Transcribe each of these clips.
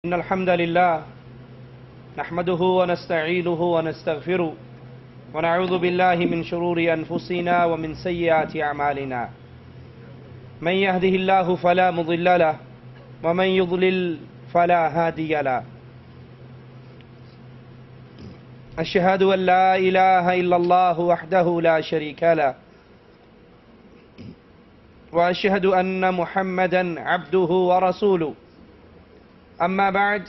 إن الحمد لله نحمده ونستعينه ونستغفره ونعوذ بالله من شرور أنفسنا ومن سيئات أعمالنا من يهده الله فلا مضل له ومن يضلل فلا هادي له أشهد أن لا إله إلا الله وحده لا شريك له وأشهد أن محمدا عبده ورسوله أما بعد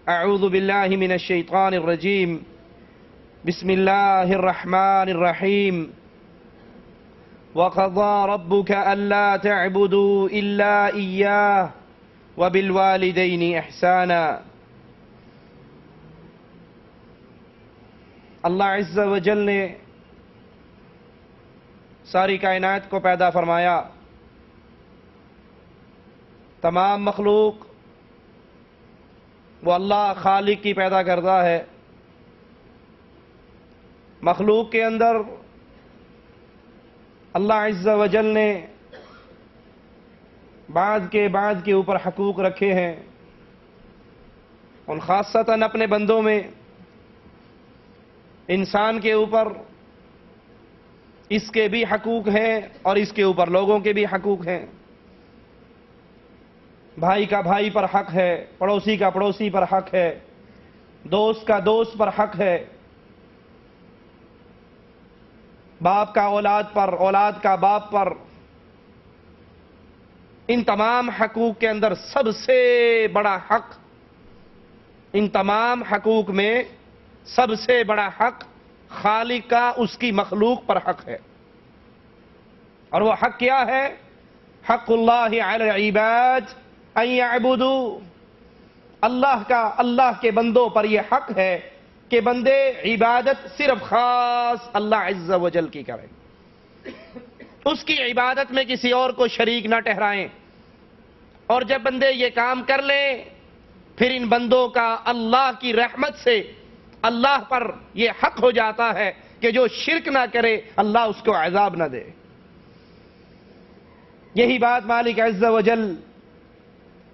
أعوذ بالله من الشيطان الرجيم بسم الله الرحمن الرحيم وقضى ربك ألا تعبدوا إلا إياه وبالوالدين إحسانا اللہ عز و جل نے ساری کائنات کو پیدا فرمایا. تمام مخلوق وہ اللہ خالق کی پیدا کرتا ہے. مخلوق کے اندر اللہ عز و جل نے بعض کے اوپر حقوق رکھے ہیں. ان خاصتاً اپنے بندوں میں انسان کے اوپر اس کے بھی حقوق ہیں اور اس کے اوپر لوگوں کے بھی حقوق ہیں. بھائی کا بھائی پر حق ہے، پڑوسی کا پڑوسی پر حق ہے، دوست کا دوست پر حق ہے، باپ کا اولاد پر، اولاد کا باپ پر. ان تمام حقوق کے اندر سب سے بڑا حق، ان تمام حقوق میں سب سے بڑا حق خالق کا اس کی مخلوق پر حق ہے. اور وہ حق کیا ہے؟ حق اللہ علی العباد ان یعبدوا. اللہ کا اللہ کے بندوں پر یہ حق ہے کہ بندے عبادت صرف خاص اللہ عز و جل کی کریں، اس کی عبادت میں کسی اور کو شریک نہ ٹھہرائیں. اور جب بندے یہ کام کر لیں پھر ان بندوں کا اللہ کی رحمت سے اللہ پر یہ حق ہو جاتا ہے کہ جو شرک نہ کرے اللہ اس کو عذاب نہ دے. یہی بات مالک عز و جل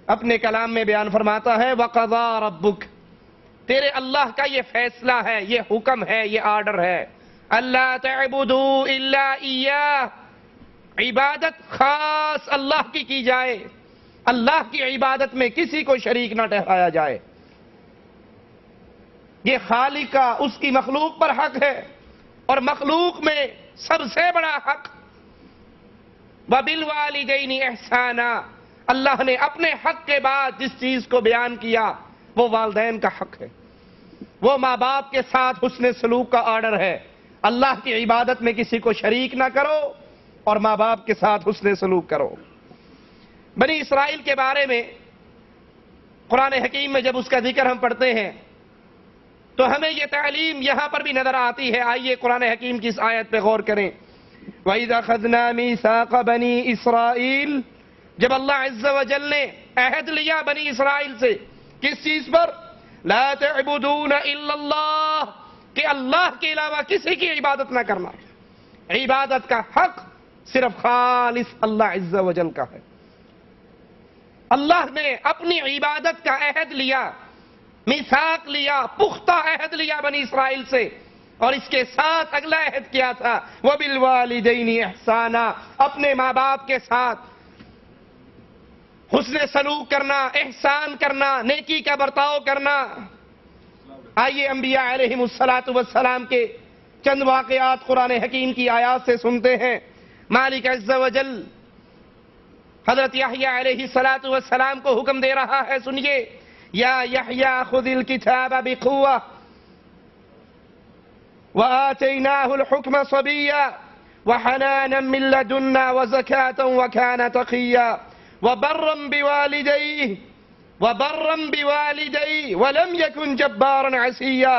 اپنے کلام میں بیان فرماتا ہے. وَقَضَى رَبُّكَ، تیرے اللہ کا یہ فیصلہ ہے، یہ حکم ہے، یہ آرڈر ہے. اللہ تعبدوا الا ایاہ، عبادت خاص اللہ کی جائے، اللہ کی عبادت میں کسی کو شریک نہ ٹھہرایا جائے. یہ خالق کا اس کی مخلوق پر حق ہے. اور مخلوق میں سب سے بڑا حق وَبِالْوَالِدَيْنِ إِحْسَانًا، اللہ نے اپنے حق کے بعد جس چیز کو بیان کیا وہ والدین کا حق ہے. وہ ماں باپ کے ساتھ حسن سلوک کا آرڈر ہے. اللہ کی عبادت میں کسی کو شریک نہ کرو اور ماں باپ کے ساتھ حسن سلوک کرو. بنی اسرائیل کے بارے میں قرآن حکیم میں جب اس کا ذکر ہم پڑھتے ہیں تو ہمیں یہ تعلیم یہاں پر بھی نظر آتی ہے. آئیے قرآن حکیم کی اس آیت پہ غور کریں. وَإِذَا أَخَذْنَا مِيثَاقَ بَنِي إِسْرَائِيلَ، جب اللہ عز و جل نے عہد لیا بنی اسرائیل سے کس چیز پر؟ لا تعبدون الا اللہ، کہ اللہ کے علاوہ کسی کی عبادت نہ کرنا. عبادت کا حق صرف خالص اللہ عز و جل کا ہے. اللہ نے اپنی عبادت کا عہد لیا، میثاق لیا، پختہ عہد لیا بنی اسرائیل سے. اور اس کے ساتھ اگلا عہد کیا تھا وَبِالْوَالِدَيْنِ إِحْسَانًا، اپنے ماں باپ کے ساتھ حسن سلوک کرنا، احسان کرنا، نیکی کا برتاؤ کرنا. آئیے انبیاء علیہم السلام کے چند واقعات قرآن حکیم کی آیات سے سنتے ہیں. مالک عز و جل حضرت یحییٰ علیہ السلام کو حکم دے رہا ہے. سنیے، یا یحییٰ خذ الکتاب بقوة وآتیناہ الحکم صبیا وحنانا من لدنا وزکاة وکان تقیا وبرا بوالدیہ ولم یکن جبارا عصیا.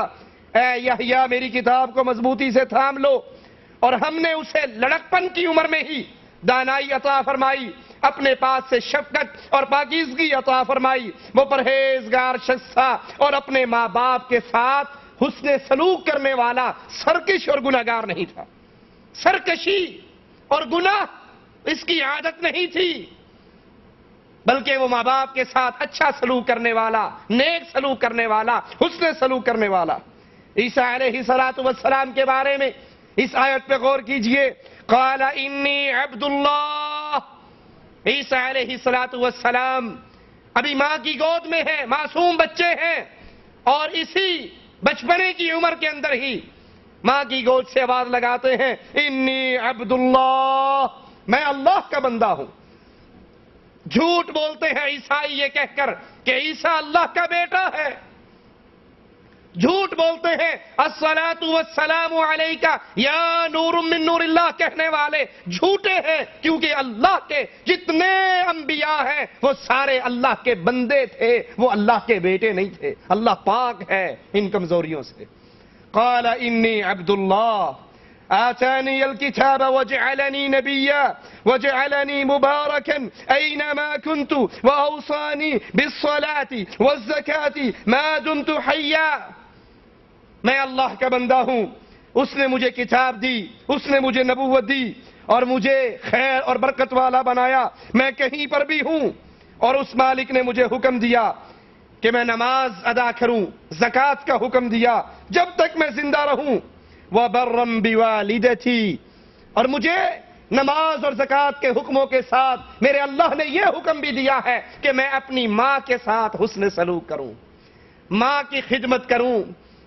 اے یحییٰ میری کتاب کو مضبوطی سے تھام لو. اور ہم نے اسے لڑکپن کی عمر میں ہی دانائی عطا فرمائی، اپنے پاس سے شفقت اور پاکیزگی عطا فرمائی. وہ پرہیزگار شخص تھا اور اپنے ماں باپ کے ساتھ حسن سلوک کرنے والا، سرکش اور گناہگار نہیں تھا. سرکشی اور گناہ اس کی عادت نہیں تھی. بلکہ وہ ماں باپ کے ساتھ اچھا سلوک کرنے والا، نیک سلوک کرنے والا، حسن سلوک کرنے والا۔ عیسیٰ علیہ السلام کے بارے میں اس آیت پہ غور کیجئے، قال انی عبد اللہ۔ عیسیٰ علیہ السلام ابھی ماں کی گود میں ہے، معصوم بچے ہیں، اور اسی بچپنے کی عمر کے اندر ہی ماں کی گود سے آواز لگاتے ہیں، انی عبد اللہ، میں اللہ کا بندہ ہوں۔ جھوٹ بولتے ہیں عیسائی یہ کہہ کر کہ عیسیٰ اللہ کا بیٹا ہے۔ جھوٹ بولتے ہیں الصلاۃ والسلام علیک یا نور من نور اللہ کہنے والے جھوٹے ہیں، کیونکہ اللہ کے جتنے انبیاء ہیں وہ سارے اللہ کے بندے تھے، وہ اللہ کے بیٹے نہیں تھے۔ اللہ پاک ہے ان کمزوریوں سے۔ قال انی عبد اللہ آتانی الكتاب وجعلنی نبیا وجعلنی مبارکا اینما کنت واوصانی بالصلاة والزکاة ما دمت حیا۔ میں اللہ کا بندہ ہوں، اس نے مجھے کتاب دی، اس نے مجھے نبوت دی اور مجھے خیر اور برکت والا بنایا، میں کہیں پر بھی ہوں، اور اس مالک نے مجھے حکم دیا کہ میں نماز ادا کروں، زکوٰۃ کا حکم دیا جب تک میں زندہ رہوں، وَبَرًّا بِوَالِدَتِي، اور مجھے نماز اور زکوٰۃ کے حکموں کے ساتھ میرے اللہ نے یہ حکم بھی دیا ہے کہ میں اپنی ماں کے ساتھ حسن سلوک کروں، ماں کی خدمت کروں،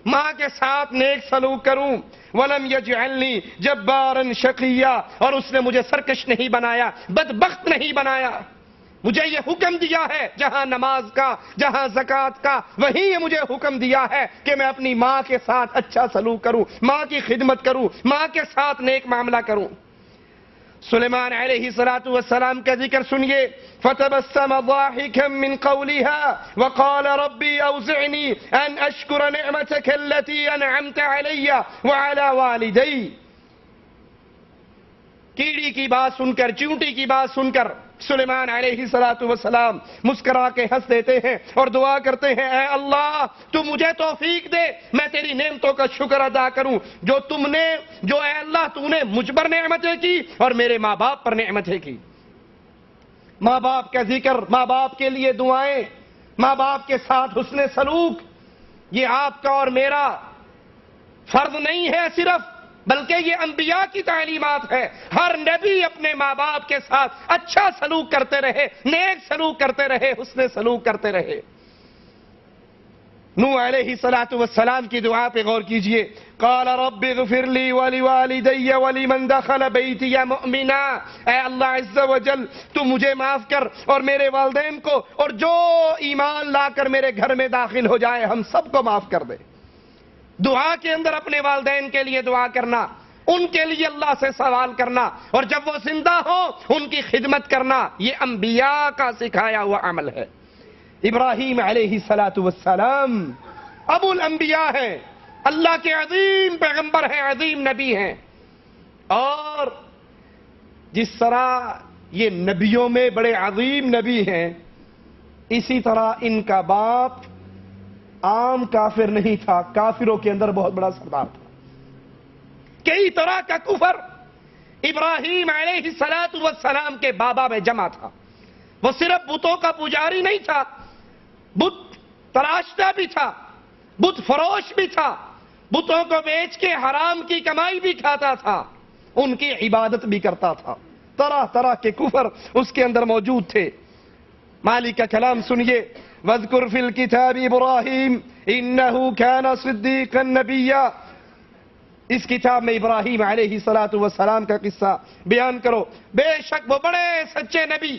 ماں کے ساتھ نیک سلوک کروں۔ وَلَمْ يَجْعَلْنِي جَبَّارًا شَقِيًّا، اور اس نے مجھے سرکش نہیں بنایا، بدبخت نہیں بنایا۔ مجھے یہ حکم دیا ہے جہاں نماز کا، جہاں زکوٰۃ کا، وہیں یہ مجھے حکم دیا ہے کہ میں اپنی ماں کے ساتھ اچھا سلوک کروں، ماں کی خدمت کروں، ماں کے ساتھ نیک معاملہ کروں۔ سلیمان علیہ السلام کا ذکر سنیے، فَتَبَسَّمَ ضَاحِكًا مِّن قَوْلِهَا وَقَالَ رَبِّي أَوْزِعْنِي أَنْ أَشْكُرَ نِعْمَتَكَ الَّتِي أَنْعَمْتَ عَلَيَّ وَعَلَى وَالِدَيَّ۔ کیڑی کی بات سن کر، چیونٹی کی بات سن کر سلیمان علیہ السلام مسکرا کے ہنس دیتے ہیں اور دعا کرتے ہیں، اے اللہ تو مجھے توفیق دے، میں تیری نعمتوں کا شکر ادا کروں جو اے اللہ تو نے مجھ پر نعمتیں کی اور میرے ماں باپ پر نعمتیں کی۔ ماں باپ کا ذکر، ماں باپ کے لیے دعائیں، ماں باپ کے ساتھ حسن سلوک، یہ آپ کا اور میرا فرض نہیں ہے صرف، بلکہ یہ انبیاء کی تعلیمات ہے۔ ہر نبی اپنے ماں باپ کے ساتھ اچھا سلوک کرتے رہے، نیک سلوک کرتے رہے، حسن سلوک کرتے رہے۔ نوح علیہ السلام کی دعا پہ غور کیجئے، قال رب اغفر لی ولوالدی ولمن دخل بیتی مؤمنا، اے اللہ عز و جل تو مجھے معاف کر اور میرے والدین کو، اور جو ایمان لا کر میرے گھر میں داخل ہو جائے ہم سب کو معاف کر دے۔ دعا کے اندر اپنے والدین کے لیے دعا کرنا، ان کے لیے اللہ سے سوال کرنا، اور جب وہ زندہ ہوں ان کی خدمت کرنا، یہ انبیاء کا سکھایا ہوا عمل ہے۔ ابراہیم علیہ السلام ابو الانبیاء ہیں، اللہ کے عظیم پیغمبر ہیں، عظیم نبی ہیں، اور جس طرح یہ نبیوں میں بڑے عظیم نبی ہیں، اسی طرح ان کا باپ عام کافر نہیں تھا، کافروں کے اندر بہت بڑا سردار تھا۔ کئی طرح کا کفر ابراہیم علیہ السلام کے بابا میں جمع تھا۔ وہ صرف بتوں کا پجاری نہیں تھا، بت تراشتا بھی تھا، بت فروش بھی تھا، بتوں کو بیچ کے حرام کی کمائی بھی کھاتا تھا، ان کی عبادت بھی کرتا تھا۔ طرح طرح کے کفر اس کے اندر موجود تھے۔ مالک کا کلام سنیے، وَاذْكُرْ فِي الْكِتَابِ إِبْرَاهِيمَ إِنَّهُ كَانَ صِدِّيقًا نَبِيًّا، اس کتاب میں ابراہیم علیہ السلام کا قصہ بیان کرو، بے شک وہ بڑے سچے نبی،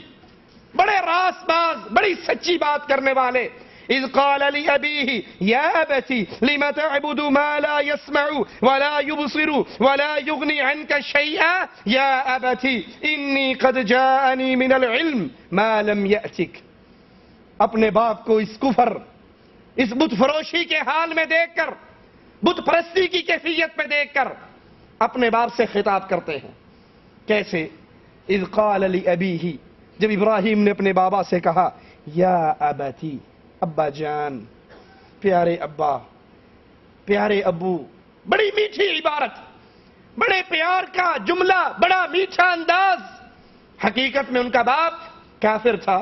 بڑے راست باز، بڑی سچی بات کرنے والے۔ اذ قال لأبيه يا أبتي لم تعبد ما لا يسمع ولا يبصر ولا يغني عنك شيئا يا أبتي إني قد جاءني من العلم ما لم يأتك۔ اپنے باپ کو اس کفر، اس بت فروشی کے حال میں دیکھ کر، بت پرستی کی کیفیت میں دیکھ کر اپنے باپ سے خطاب کرتے ہیں۔ کیسے؟ اذ قال لأبيه، جب ابراہیم نے اپنے بابا سے کہا، یا ابتی، ابا جان، پیارے ابا، پیارے ابو، بڑی میٹھی عبارت، بڑے پیار کا جملہ، بڑا میٹھا انداز۔ حقیقت میں ان کا باپ کافر تھا،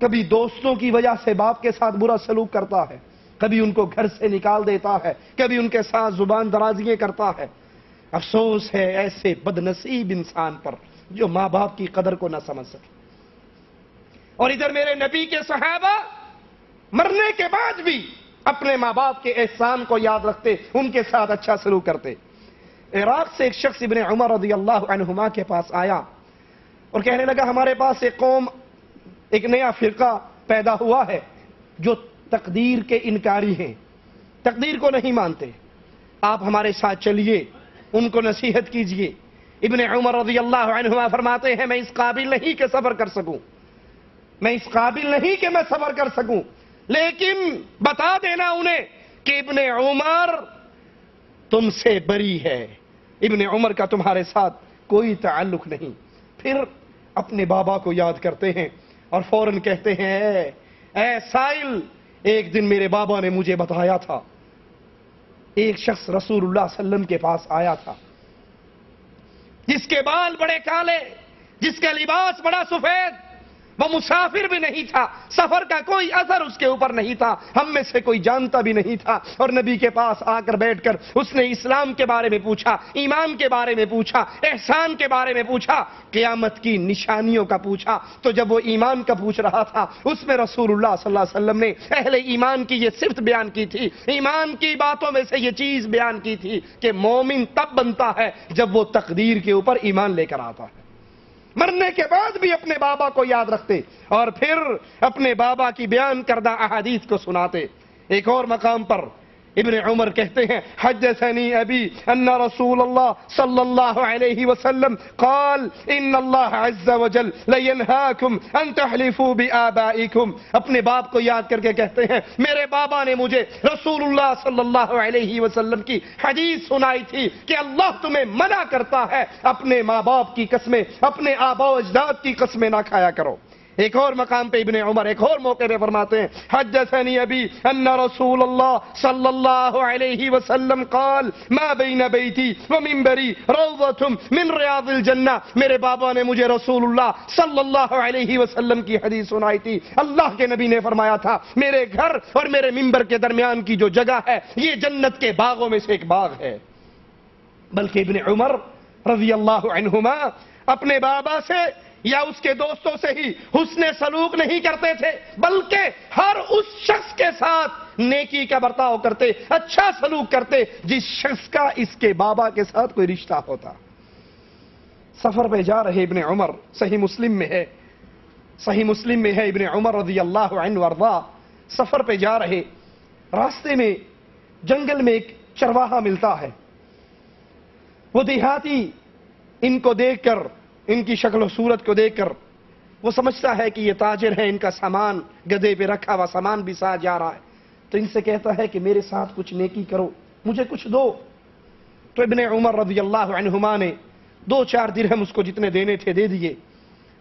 کبھی دوستوں کی وجہ سے باپ کے ساتھ برا سلوک کرتا ہے، کبھی ان کو گھر سے نکال دیتا ہے، کبھی ان کے ساتھ زبان درازیاں کرتا ہے۔ افسوس ہے ایسے بد نصیب انسان پر جو ماں باپ کی قدر کو نہ سمجھ سکے۔ اور ادھر میرے نبی کے صحابہ مرنے کے بعد بھی اپنے ماں باپ کے احسان کو یاد رکھتے، ان کے ساتھ اچھا سلوک کرتے۔ عراق سے ایک شخص ابن عمر رضی اللہ عنہما کے پاس آیا اور کہنے لگا ہمارے پاس ایک نیا فرقہ پیدا ہوا ہے جو تقدیر کے انکاری ہیں، تقدیر کو نہیں مانتے، آپ ہمارے ساتھ چلیے، ان کو نصیحت کیجئے۔ ابن عمر رضی اللہ عنہما فرماتے ہیں میں اس قابل نہیں کہ صبر کر سکوں، میں اس قابل نہیں کہ میں صبر کر سکوں، لیکن بتا دینا انہیں کہ ابن عمر تم سے بری ہے، ابن عمر کا تمہارے ساتھ کوئی تعلق نہیں۔ پھر اپنے بابا کو یاد کرتے ہیں اور فوراً کہتے ہیں اے سائل، ایک دن میرے بابا نے مجھے بتایا تھا ایک شخص رسول اللہ صلی اللہ علیہ وسلم کے پاس آیا تھا جس کے بال بڑے کالے، جس کا لباس بڑا سفید، وہ مسافر بھی نہیں تھا، سفر کا کوئی اثر اس کے اوپر نہیں تھا، ہم میں سے کوئی جانتا بھی نہیں تھا، اور نبی کے پاس آ کر بیٹھ کر اس نے اسلام کے بارے میں پوچھا، ایمان کے بارے میں پوچھا، احسان کے بارے میں پوچھا، قیامت کی نشانیوں کا پوچھا۔ تو جب وہ ایمان کا پوچھ رہا تھا اس میں رسول اللہ صلی اللہ علیہ وسلم نے اہل ایمان کی یہ صفت بیان کی تھی، ایمان کی باتوں میں سے یہ چیز بیان کی تھی کہ مومن تب بنتا ہے جب وہ تقدیر کے اوپر ایمان لے کر آتا ہے، مرنے کے بعد بھی اپنے بابا کو یاد رکھتے اور پھر اپنے بابا کی بیان کردہ احادیث کو سناتے۔ ایک اور مقام پر ابن عمر کہتے ہیں حدثنی ابی ان رسول اللہ صلی اللہ علیہ وسلم قال ان اللہ عز وجل لینہاکم ان تحلفوا بآبائکم، اپنے باپ کو یاد کر کے کہتے ہیں میرے بابا نے مجھے رسول اللہ صلی اللہ علیہ وسلم کی حدیث سنائی تھی کہ اللہ تمہیں منع کرتا ہے اپنے ماں باپ کی قسمیں، اپنے آباء و اجداد کی قسمیں نہ کھایا کرو۔ ایک اور مقام پہ ابن عمر ایک اور موقع پہ فرماتے ہیں حدثنی ابی ان رسول اللہ صلی اللہ علیہ وسلم قال ما بین بیتی ومنبری روضۃ من ریاض الجنہ، میرے بابا نے مجھے رسول اللہ صلی اللہ علیہ وسلم کی حدیث سنائی تھی، اللہ کے نبی نے فرمایا تھا میرے گھر اور میرے منبر کے درمیان کی جو جگہ ہے یہ جنت کے باغوں میں سے ایک باغ ہے۔ بلکہ ابن عمر رضی اللہ عنہما اپنے بابا سے یا اس کے دوستوں سے ہی حسن سلوک نہیں کرتے تھے، بلکہ ہر اس شخص کے ساتھ نیکی کا برتاؤ کرتے، اچھا سلوک کرتے جس شخص کا اس کے بابا کے ساتھ کوئی رشتہ ہوتا۔ سفر پہ جا رہے ابن عمر، صحیح مسلم میں ہے ابن عمر رضی اللہ عنہ وارضا سفر پہ جا رہے، راستے میں جنگل میں ایک چرواہا ملتا ہے، وہ دیہاتی ان کو دیکھ کر، ان کی شکل و صورت کو دیکھ کر وہ سمجھتا ہے کہ یہ تاجر ہے، ان کا سامان گدھے پہ رکھا ہوا سامان بھی ساتھ جا رہا ہے، تو ان سے کہتا ہے کہ میرے ساتھ کچھ نیکی کرو، مجھے کچھ دو۔ تو ابن عمر رضی اللہ عنہما نے 2-4 درہم اس کو جتنے دینے تھے دے دیے۔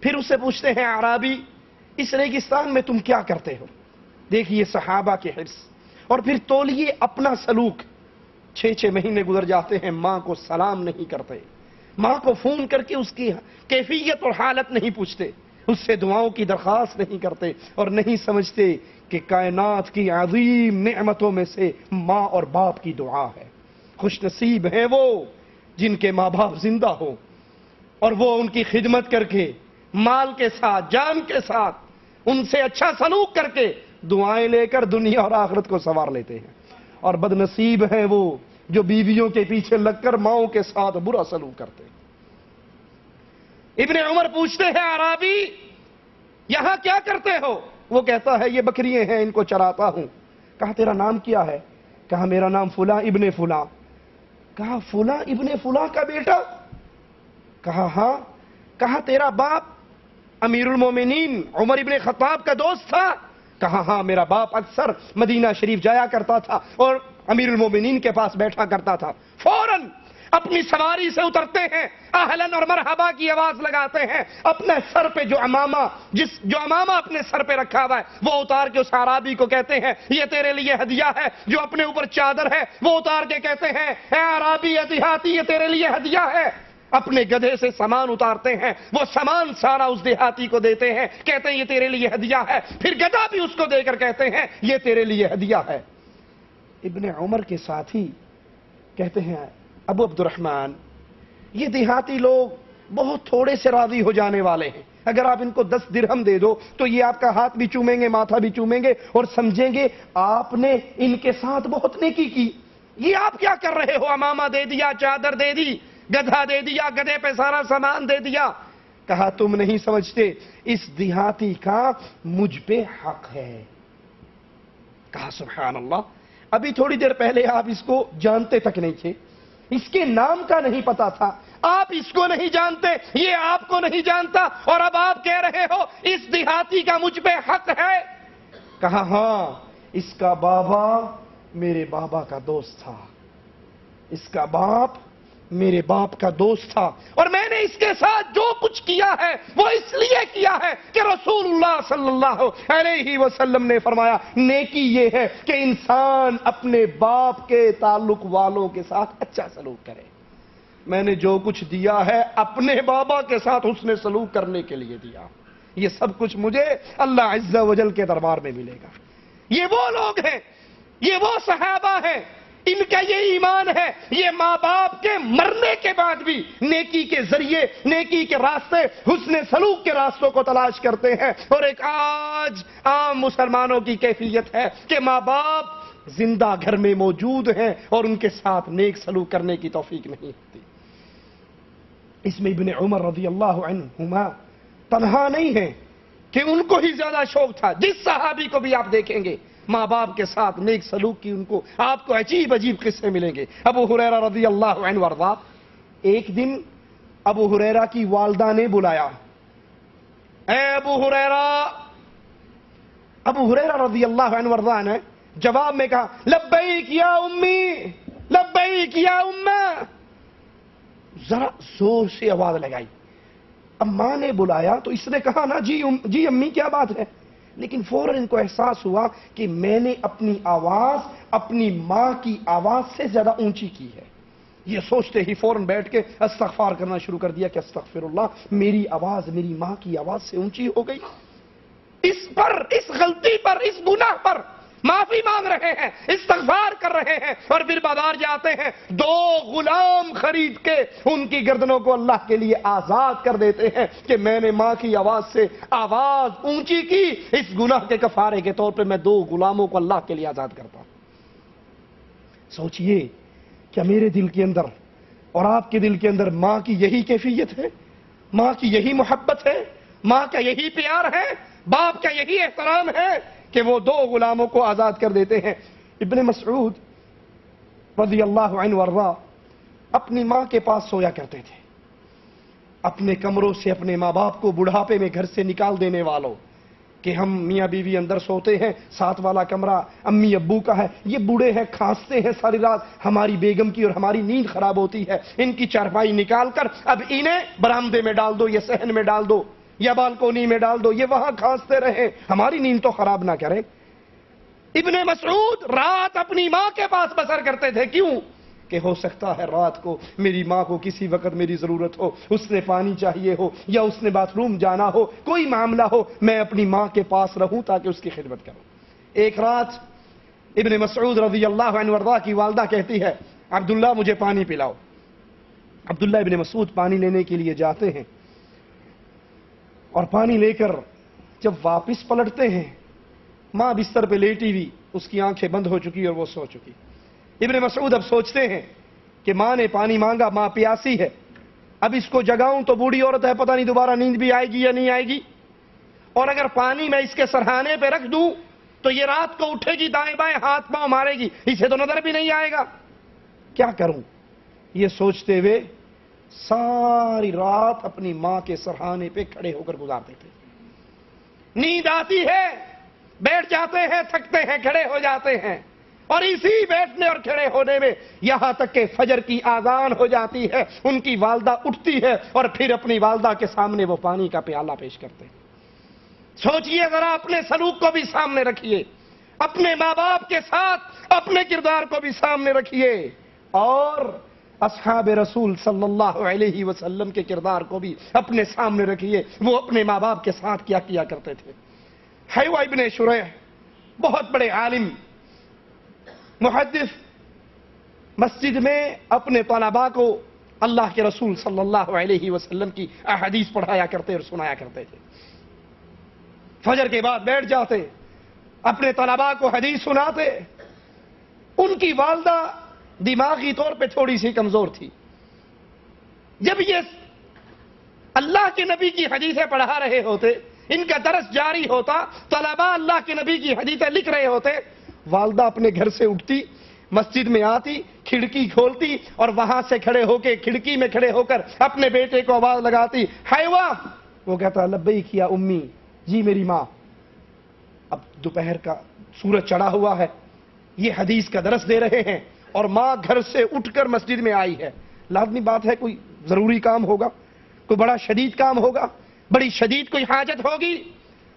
پھر اس سے پوچھتے ہیں اعرابی اس ریگستان میں تم کیا کرتے ہو؟ دیکھیے صحابہ کے حرص، اور پھر تولیے اپنا سلوک، 6 مہینے گزر جاتے ہیں ماں کو سلام نہیں کرتے، ماں کو فون کر کے اس کی کیفیت اور حالت نہیں پوچھتے، اس سے دعاؤں کی درخواست نہیں کرتے، اور نہیں سمجھتے کہ کائنات کی عظیم نعمتوں میں سے ماں اور باپ کی دعا ہے۔ خوش نصیب ہیں وہ جن کے ماں باپ زندہ ہو اور وہ ان کی خدمت کر کے مال کے ساتھ، جان کے ساتھ ان سے اچھا سلوک کر کے دعائیں لے کر دنیا اور آخرت کو سنوار لیتے ہیں، اور بد نصیب ہیں وہ جو بیویوں کے پیچھے لگ کر ماؤں کے ساتھ برا سلوک کرتے ہیں۔ ابن عمر پوچھتے ہیں اعرابی یہاں کیا کرتے ہو؟ وہ کہتا ہے یہ بکریاں ہیں ان کو چراتا ہوں۔ کہا تیرا نام کیا ہے؟ کہا میرا نام فلاں ابن فلاں۔ کہا فلاں ابن فلاں کا بیٹا؟ کہا ہاں۔ کہا تیرا باپ امیر المومنین عمر ابن خطاب کا دوست تھا؟ کہا ہاں، میرا باپ اکثر مدینہ شریف جایا کرتا تھا اور امیر المومنین کے پاس بیٹھا کرتا تھا۔ فوراً اپنی سواری سے اترتے ہیں، اہلاً اور مرحبا کی آواز لگاتے ہیں، اپنے سر پہ جو امامہ اپنے سر پہ رکھا ہوا ہے وہ اتار کے اس اعرابی کو کہتے ہیں یہ تیرے لیے ہدیہ ہے، جو اپنے اوپر چادر ہے وہ اتار کے کہتے ہیں اے اعرابی اے دیہاتی یہ تیرے لیے ہدیہ ہے۔ اپنے گدھے سے سامان اتارتے ہیں، وہ سامان سارا اس دیہاتی کو دیتے ہیں، کہتے ہیں یہ تیرے لیے ہدیہ ہے، پھر گدھا بھی اس کو دے کر کہتے ہیں یہ تیرے لیے ہدیہ ہے۔ ابن عمر کے ساتھی کہتے ہیں ابو عبد الرحمن، یہ دیہاتی لوگ بہت تھوڑے سے راضی ہو جانے والے ہیں، اگر آپ ان کو 10 درہم دے دو تو یہ آپ کا ہاتھ بھی چومیں گے، ماتھا بھی چومیں گے اور سمجھیں گے آپ نے ان کے ساتھ بہت نیکی کی۔ یہ آپ کیا کر رہے ہو؟ عمامہ دے دیا، چادر دے دی، گدھا دے دیا، گدھے پہ سارا سامان دے دیا۔ کہا تم نہیں سمجھتے اس دیہاتی کا مجھ پہ حق ہے۔ کہا سبحان اللہ، ابھی تھوڑی دیر پہلے آپ اس کو جانتے تک نہیں تھے، اس کے نام کا نہیں پتا تھا، آپ اس کو نہیں جانتے، یہ آپ کو نہیں جانتا، اور اب آپ کہہ رہے ہو اس دیہاتی کا مجھ پہ حق ہے۔ کہا ہاں، اس کا بابا میرے بابا کا دوست تھا، اس کا باپ میرے باپ کا دوست تھا، اور میں نے اس کے ساتھ جو کچھ کیا ہے وہ اس لیے کیا ہے کہ رسول اللہ صلی اللہ علیہ وسلم نے فرمایا نیکی یہ ہے کہ انسان اپنے باپ کے تعلق والوں کے ساتھ اچھا سلوک کرے۔ میں نے جو کچھ دیا ہے اپنے بابا کے ساتھ حسن سلوک کرنے کے لیے دیا، یہ سب کچھ مجھے اللہ عز و جل کے دربار میں ملے گا۔ یہ وہ لوگ ہیں، یہ وہ صحابہ ہیں، ان کا یہ ایمان ہے، یہ ماں باپ کے مرنے کے بعد بھی نیکی کے ذریعے، نیکی کے راستے، حسن سلوک کے راستوں کو تلاش کرتے ہیں۔ اور ایک آج عام مسلمانوں کی کیفیت ہے کہ ماں باپ زندہ گھر میں موجود ہیں اور ان کے ساتھ نیک سلوک کرنے کی توفیق نہیں ہوتی۔ اس میں ابن عمر رضی اللہ عنہما تنہا نہیں ہیں کہ ان کو ہی زیادہ شوق تھا۔ جس صحابی کو بھی آپ دیکھیں گے ماں باپ کے ساتھ نیک سلوک کی، ان کو آپ کو عجیب عجیب قصے ملیں گے۔ ابو ہریرہ رضی اللہ عنہ وارضاہ، ایک دن ابو ہریرہ کی والدہ نے بلایا، اے ابو ہریرہ۔ ابو ہریرہ رضی اللہ عنہ وارضاہ نے جواب میں کہا لبیک یا امی، لبیک یا امہ۔ ذرا زور سے آواز لگائی۔ اب ماں نے بلایا تو اس نے کہا نا جی امی کیا بات ہے، لیکن فوراً ان کو احساس ہوا کہ میں نے اپنی آواز اپنی ماں کی آواز سے زیادہ اونچی کی ہے۔ یہ سوچتے ہی فوراً بیٹھ کے استغفار کرنا شروع کر دیا کہ استغفر اللہ، میری آواز میری ماں کی آواز سے اونچی ہو گئی۔ اس پر، اس غلطی پر، اس گناہ پر معافی مانگ رہے ہیں، استغفار کر رہے ہیں، اور پھر بازار جاتے ہیں، 2 غلام خرید کے ان کی گردنوں کو اللہ کے لیے آزاد کر دیتے ہیں کہ میں نے ماں کی آواز سے آواز اونچی کی، اس گناہ کے کفارے کے طور پہ میں 2 غلاموں کو اللہ کے لیے آزاد کرتا ہوں۔ سوچئے کیا میرے دل کے اندر اور آپ کے دل کے اندر ماں کی یہی کیفیت ہے؟ ماں کی یہی محبت ہے؟ ماں کا یہی پیار ہے؟ باپ کا یہی احترام ہے کہ وہ 2 غلاموں کو آزاد کر دیتے ہیں؟ ابن مسعود رضی اللہ عنہ وارضاہ اپنی ماں کے پاس سویا کرتے تھے۔ اپنے کمروں سے اپنے ماں باپ کو بڑھاپے میں گھر سے نکال دینے والوں کہ ہم میاں بیوی اندر سوتے ہیں، ساتھ والا کمرہ امی ابو کا ہے، یہ بوڑھے ہیں، کھانستے ہیں ساری رات، ہماری بیگم کی اور ہماری نیند خراب ہوتی ہے، ان کی چارپائی نکال کر اب انہیں برآمدے میں ڈال دو یا صحن میں ڈال دو یا بالکونی میں ڈال دو، یہ وہاں کھانستے رہیں، ہماری نیند تو خراب نہ کریں۔ ابن مسعود رات اپنی ماں کے پاس بسر کرتے تھے، کیوں کہ ہو سکتا ہے رات کو میری ماں کو کسی وقت میری ضرورت ہو، اس نے پانی چاہیے ہو یا اس نے باتھ روم جانا ہو، کوئی معاملہ ہو، میں اپنی ماں کے پاس رہوں تاکہ اس کی خدمت کروں۔ ایک رات ابن مسعود رضی اللہ عنہ وارضاہ کی والدہ کہتی ہے عبداللہ مجھے پانی پلاؤ۔ عبداللہ ابن مسعود پانی لینے کے لیے جاتے ہیں اور پانی لے کر جب واپس پلٹتے ہیں ماں بستر پہ لیٹی ہوئی، اس کی آنکھیں بند ہو چکی اور وہ سو چکی۔ ابن مسعود اب سوچتے ہیں کہ ماں نے پانی مانگا، ماں پیاسی ہے، اب اس کو جگاؤں تو بوڑھی عورت ہے، پتہ نہیں دوبارہ نیند بھی آئے گی یا نہیں آئے گی، اور اگر پانی میں اس کے سرہانے پہ رکھ دوں تو یہ رات کو اٹھے گی، دائیں بائیں ہاتھ پاؤں مارے گی، اسے تو نظر بھی نہیں آئے گا، کیا کروں؟ یہ سوچتے ہوئے ساری رات اپنی ماں کے سرہانے پہ کھڑے ہو کر گزارتے تھے۔ نیند آتی ہے، بیٹھ جاتے ہیں، تھکتے ہیں، کھڑے ہو جاتے ہیں، اور اسی بیٹھنے اور کھڑے ہونے میں یہاں تک کہ فجر کی آذان ہو جاتی ہے، ان کی والدہ اٹھتی ہے اور پھر اپنی والدہ کے سامنے وہ پانی کا پیالہ پیش کرتے ہیں۔ سوچئے ذرا، اپنے سلوک کو بھی سامنے رکھیے، اپنے ماں باپ کے ساتھ اپنے کردار کو بھی سامنے رکھیے، اور اصحاب رسول صلی اللہ علیہ وسلم کے کردار کو بھی اپنے سامنے رکھیے، وہ اپنے ماں باپ کے ساتھ کیا کیا کرتے تھے۔ حیوہ ابن شریح بہت بڑے عالم محدث، مسجد میں اپنے طلباء کو اللہ کے رسول صلی اللہ علیہ وسلم کی احادیث پڑھایا کرتے اور سنایا کرتے تھے۔ فجر کے بعد بیٹھ جاتے، اپنے طلباء کو حدیث سناتے۔ ان کی والدہ دماغی طور پہ تھوڑی سی کمزور تھی۔ جب یہ اللہ کے نبی کی حدیثیں پڑھا رہے ہوتے، ان کا درس جاری ہوتا، طلباء اللہ کے نبی کی حدیثیں لکھ رہے ہوتے، والدہ اپنے گھر سے اٹھتی، مسجد میں آتی، کھڑکی کھولتی اور وہاں سے کھڑے ہو کے کھڑکی میں کھڑے ہو کر اپنے بیٹے کو آواز لگاتی، حیوہ! وہ کہتا لبیک یا امی، جی میری ماں۔ اب دوپہر کا سورج چڑھا ہوا ہے، یہ حدیث کا درس دے رہے ہیں اور ماں گھر سے اٹھ کر مسجد میں آئی ہے۔ لازمی بات ہے کوئی ضروری کام ہوگا، کوئی بڑا شدید کام ہوگا، بڑی شدید کوئی حاجت ہوگی،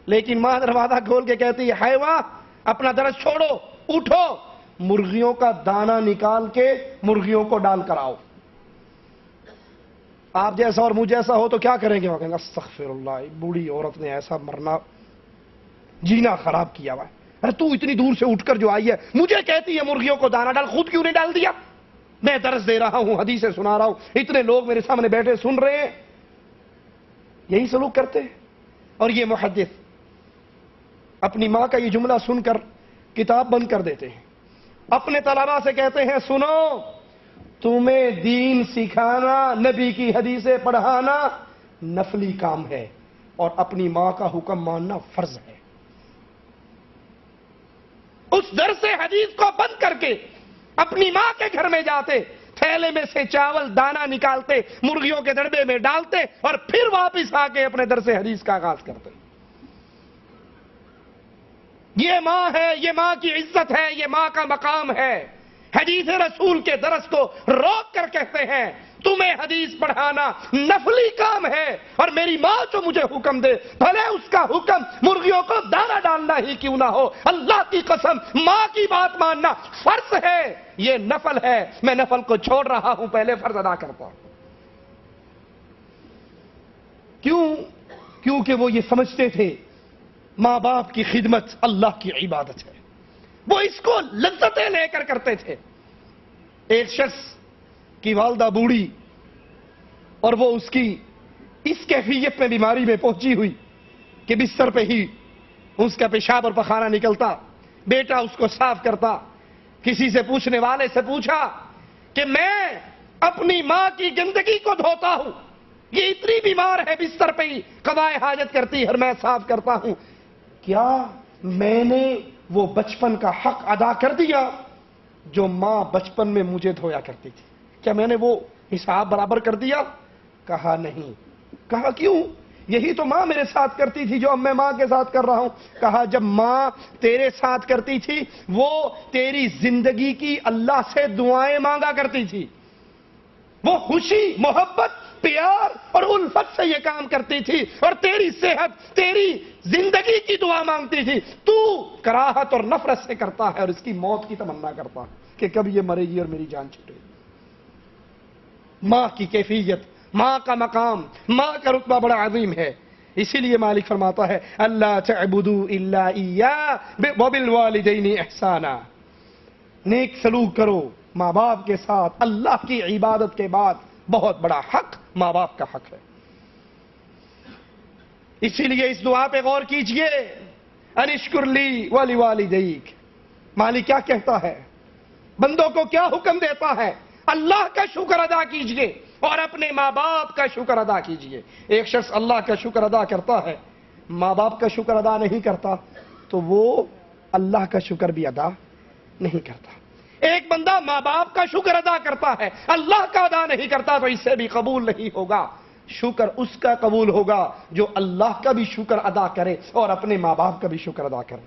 لیکن ماں دروازہ کھول کے کہتی ہے حیوہ اپنا درس چھوڑو، اٹھو، مرغیوں کا دانہ نکال کے مرغیوں کو ڈال کر آؤ۔ آپ جیسا اور مجھ جیسا ہو تو کیا کریں گے؟ وہ کہیں گے استغفر اللہ، بوڑھی عورت نے ایسا مرنا جینا خراب کیا ہوا ہے، ارے تو اتنی دور سے اٹھ کر جو آئی ہے مجھے کہتی ہے مرغیوں کو دانہ ڈال، خود کیوں نہیں ڈال دیا؟ میں درس دے رہا ہوں، حدیثیں سنا رہا ہوں، اتنے لوگ میرے سامنے بیٹھے سن رہے ہیں۔ یہی سلوک کرتے ہیں۔ اور یہ محدث اپنی ماں کا یہ جملہ سن کر کتاب بند کر دیتے ہیں، اپنے طلباء سے کہتے ہیں سنو، تمہیں دین سکھانا، نبی کی حدیثیں پڑھانا نفلی کام ہے اور اپنی ماں کا حکم ماننا فرض ہے۔ اس درس حدیث کو بند کر کے اپنی ماں کے گھر میں جاتے، تھیلے میں سے چاول دانہ نکالتے، مرغیوں کے دڑبے میں ڈالتے اور پھر واپس آ کے اپنے درس حدیث کا آغاز کرتے۔ یہ ماں ہے، یہ ماں کی عزت ہے، یہ ماں کا مقام ہے۔ حدیث رسول کے درس کو روک کر کہتے ہیں تمہیں حدیث پڑھانا نفلی کام ہے اور میری ماں جو مجھے حکم دے، بھلے اس کا حکم مرغیوں کو دانہ ڈالنا ہی کیوں نہ ہو، اللہ کی قسم ماں کی بات ماننا فرض ہے، یہ نفل ہے، میں نفل کو چھوڑ رہا ہوں، پہلے فرض ادا کرتا ہوں۔ کیونکہ وہ یہ سمجھتے تھے ماں باپ کی خدمت اللہ کی عبادت ہے، وہ اس کو لذتیں لے کر کرتے تھے۔ ایک شخص کی والدہ بوڑھی اور وہ اس کی اس کیفیت میں بیماری میں پہنچی ہوئی کہ بستر پہ ہی اس کا پیشاب اور پخانہ نکلتا، بیٹا اس کو صاف کرتا۔ کسی سے پوچھنے والے سے پوچھا کہ میں اپنی ماں کی گندگی کو دھوتا ہوں، یہ اتنی بیمار ہے بستر پہ ہی قضائے حاجت کرتی ہے اور میں صاف کرتا ہوں، کیا میں نے وہ بچپن کا حق ادا کر دیا جو ماں بچپن میں مجھے دھویا کرتی تھی؟ کیا میں نے وہ حساب برابر کر دیا؟ کہا نہیں۔ کہا کیوں؟ یہی تو ماں میرے ساتھ کرتی تھی جو اب میں ماں کے ساتھ کر رہا ہوں۔ کہا جب ماں تیرے ساتھ کرتی تھی وہ تیری زندگی کی اللہ سے دعائیں مانگا کرتی تھی، وہ خوشی، محبت، پیار اور الفت سے یہ کام کرتی تھی اور تیری صحت، تیری زندگی کی دعا مانگتی تھی۔ تو کراہت اور نفرت سے کرتا ہے اور اس کی موت کی تمنا کرتا کہ کب یہ مرے گی اور میری جان چھوٹے گی۔ ماں کی کیفیت، ماں کا مقام، ماں کا رتبہ بڑا عظیم ہے۔ اسی لیے مالک فرماتا ہے اللہ تعبدوا الا ایاہ وبالوالدین احسانا، نیک سلوک کرو ماں باپ کے ساتھ، اللہ کی عبادت کے بعد بہت بڑا حق ماں باپ کا حق ہے۔ اسی لیے اس دعا پہ غور کیجئے، ان اشکر لی ولوالدیک، مالک کیا کہتا ہے، بندوں کو کیا حکم دیتا ہے؟ اللہ کا شکر ادا کیجئے اور اپنے ماں باپ کا شکر ادا کیجئے۔ ایک شخص اللہ کا شکر ادا کرتا ہے، ماں باپ کا شکر ادا نہیں کرتا تو وہ اللہ کا شکر بھی ادا نہیں کرتا۔ ایک بندہ ماں باپ کا شکر ادا کرتا ہے، اللہ کا ادا نہیں کرتا تو اس سے بھی قبول نہیں ہوگا۔ شکر اس کا قبول ہوگا جو اللہ کا بھی شکر ادا کرے اور اپنے ماں باپ کا بھی شکر ادا کرے۔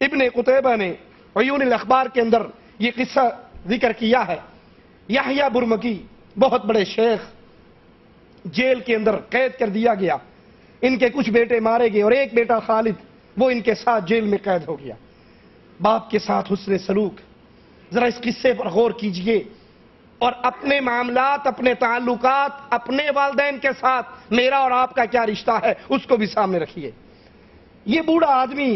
ابن قتیبہ نے عیون الاخبار کے اندر یہ قصہ ذکر کیا ہے۔ یحییٰ برمکی بہت بڑے شیخ جیل کے اندر قید کر دیا گیا، ان کے کچھ بیٹے مارے گئے اور ایک بیٹا خالد وہ ان کے ساتھ جیل میں قید ہو گیا۔ باپ کے ساتھ حسن سلوک، ذرا اس قصے پر غور کیجئے۔ اور اپنے معاملات، اپنے تعلقات، اپنے والدین کے ساتھ میرا اور آپ کا کیا رشتہ ہے اس کو بھی سامنے رکھیے۔ یہ بوڑھا آدمی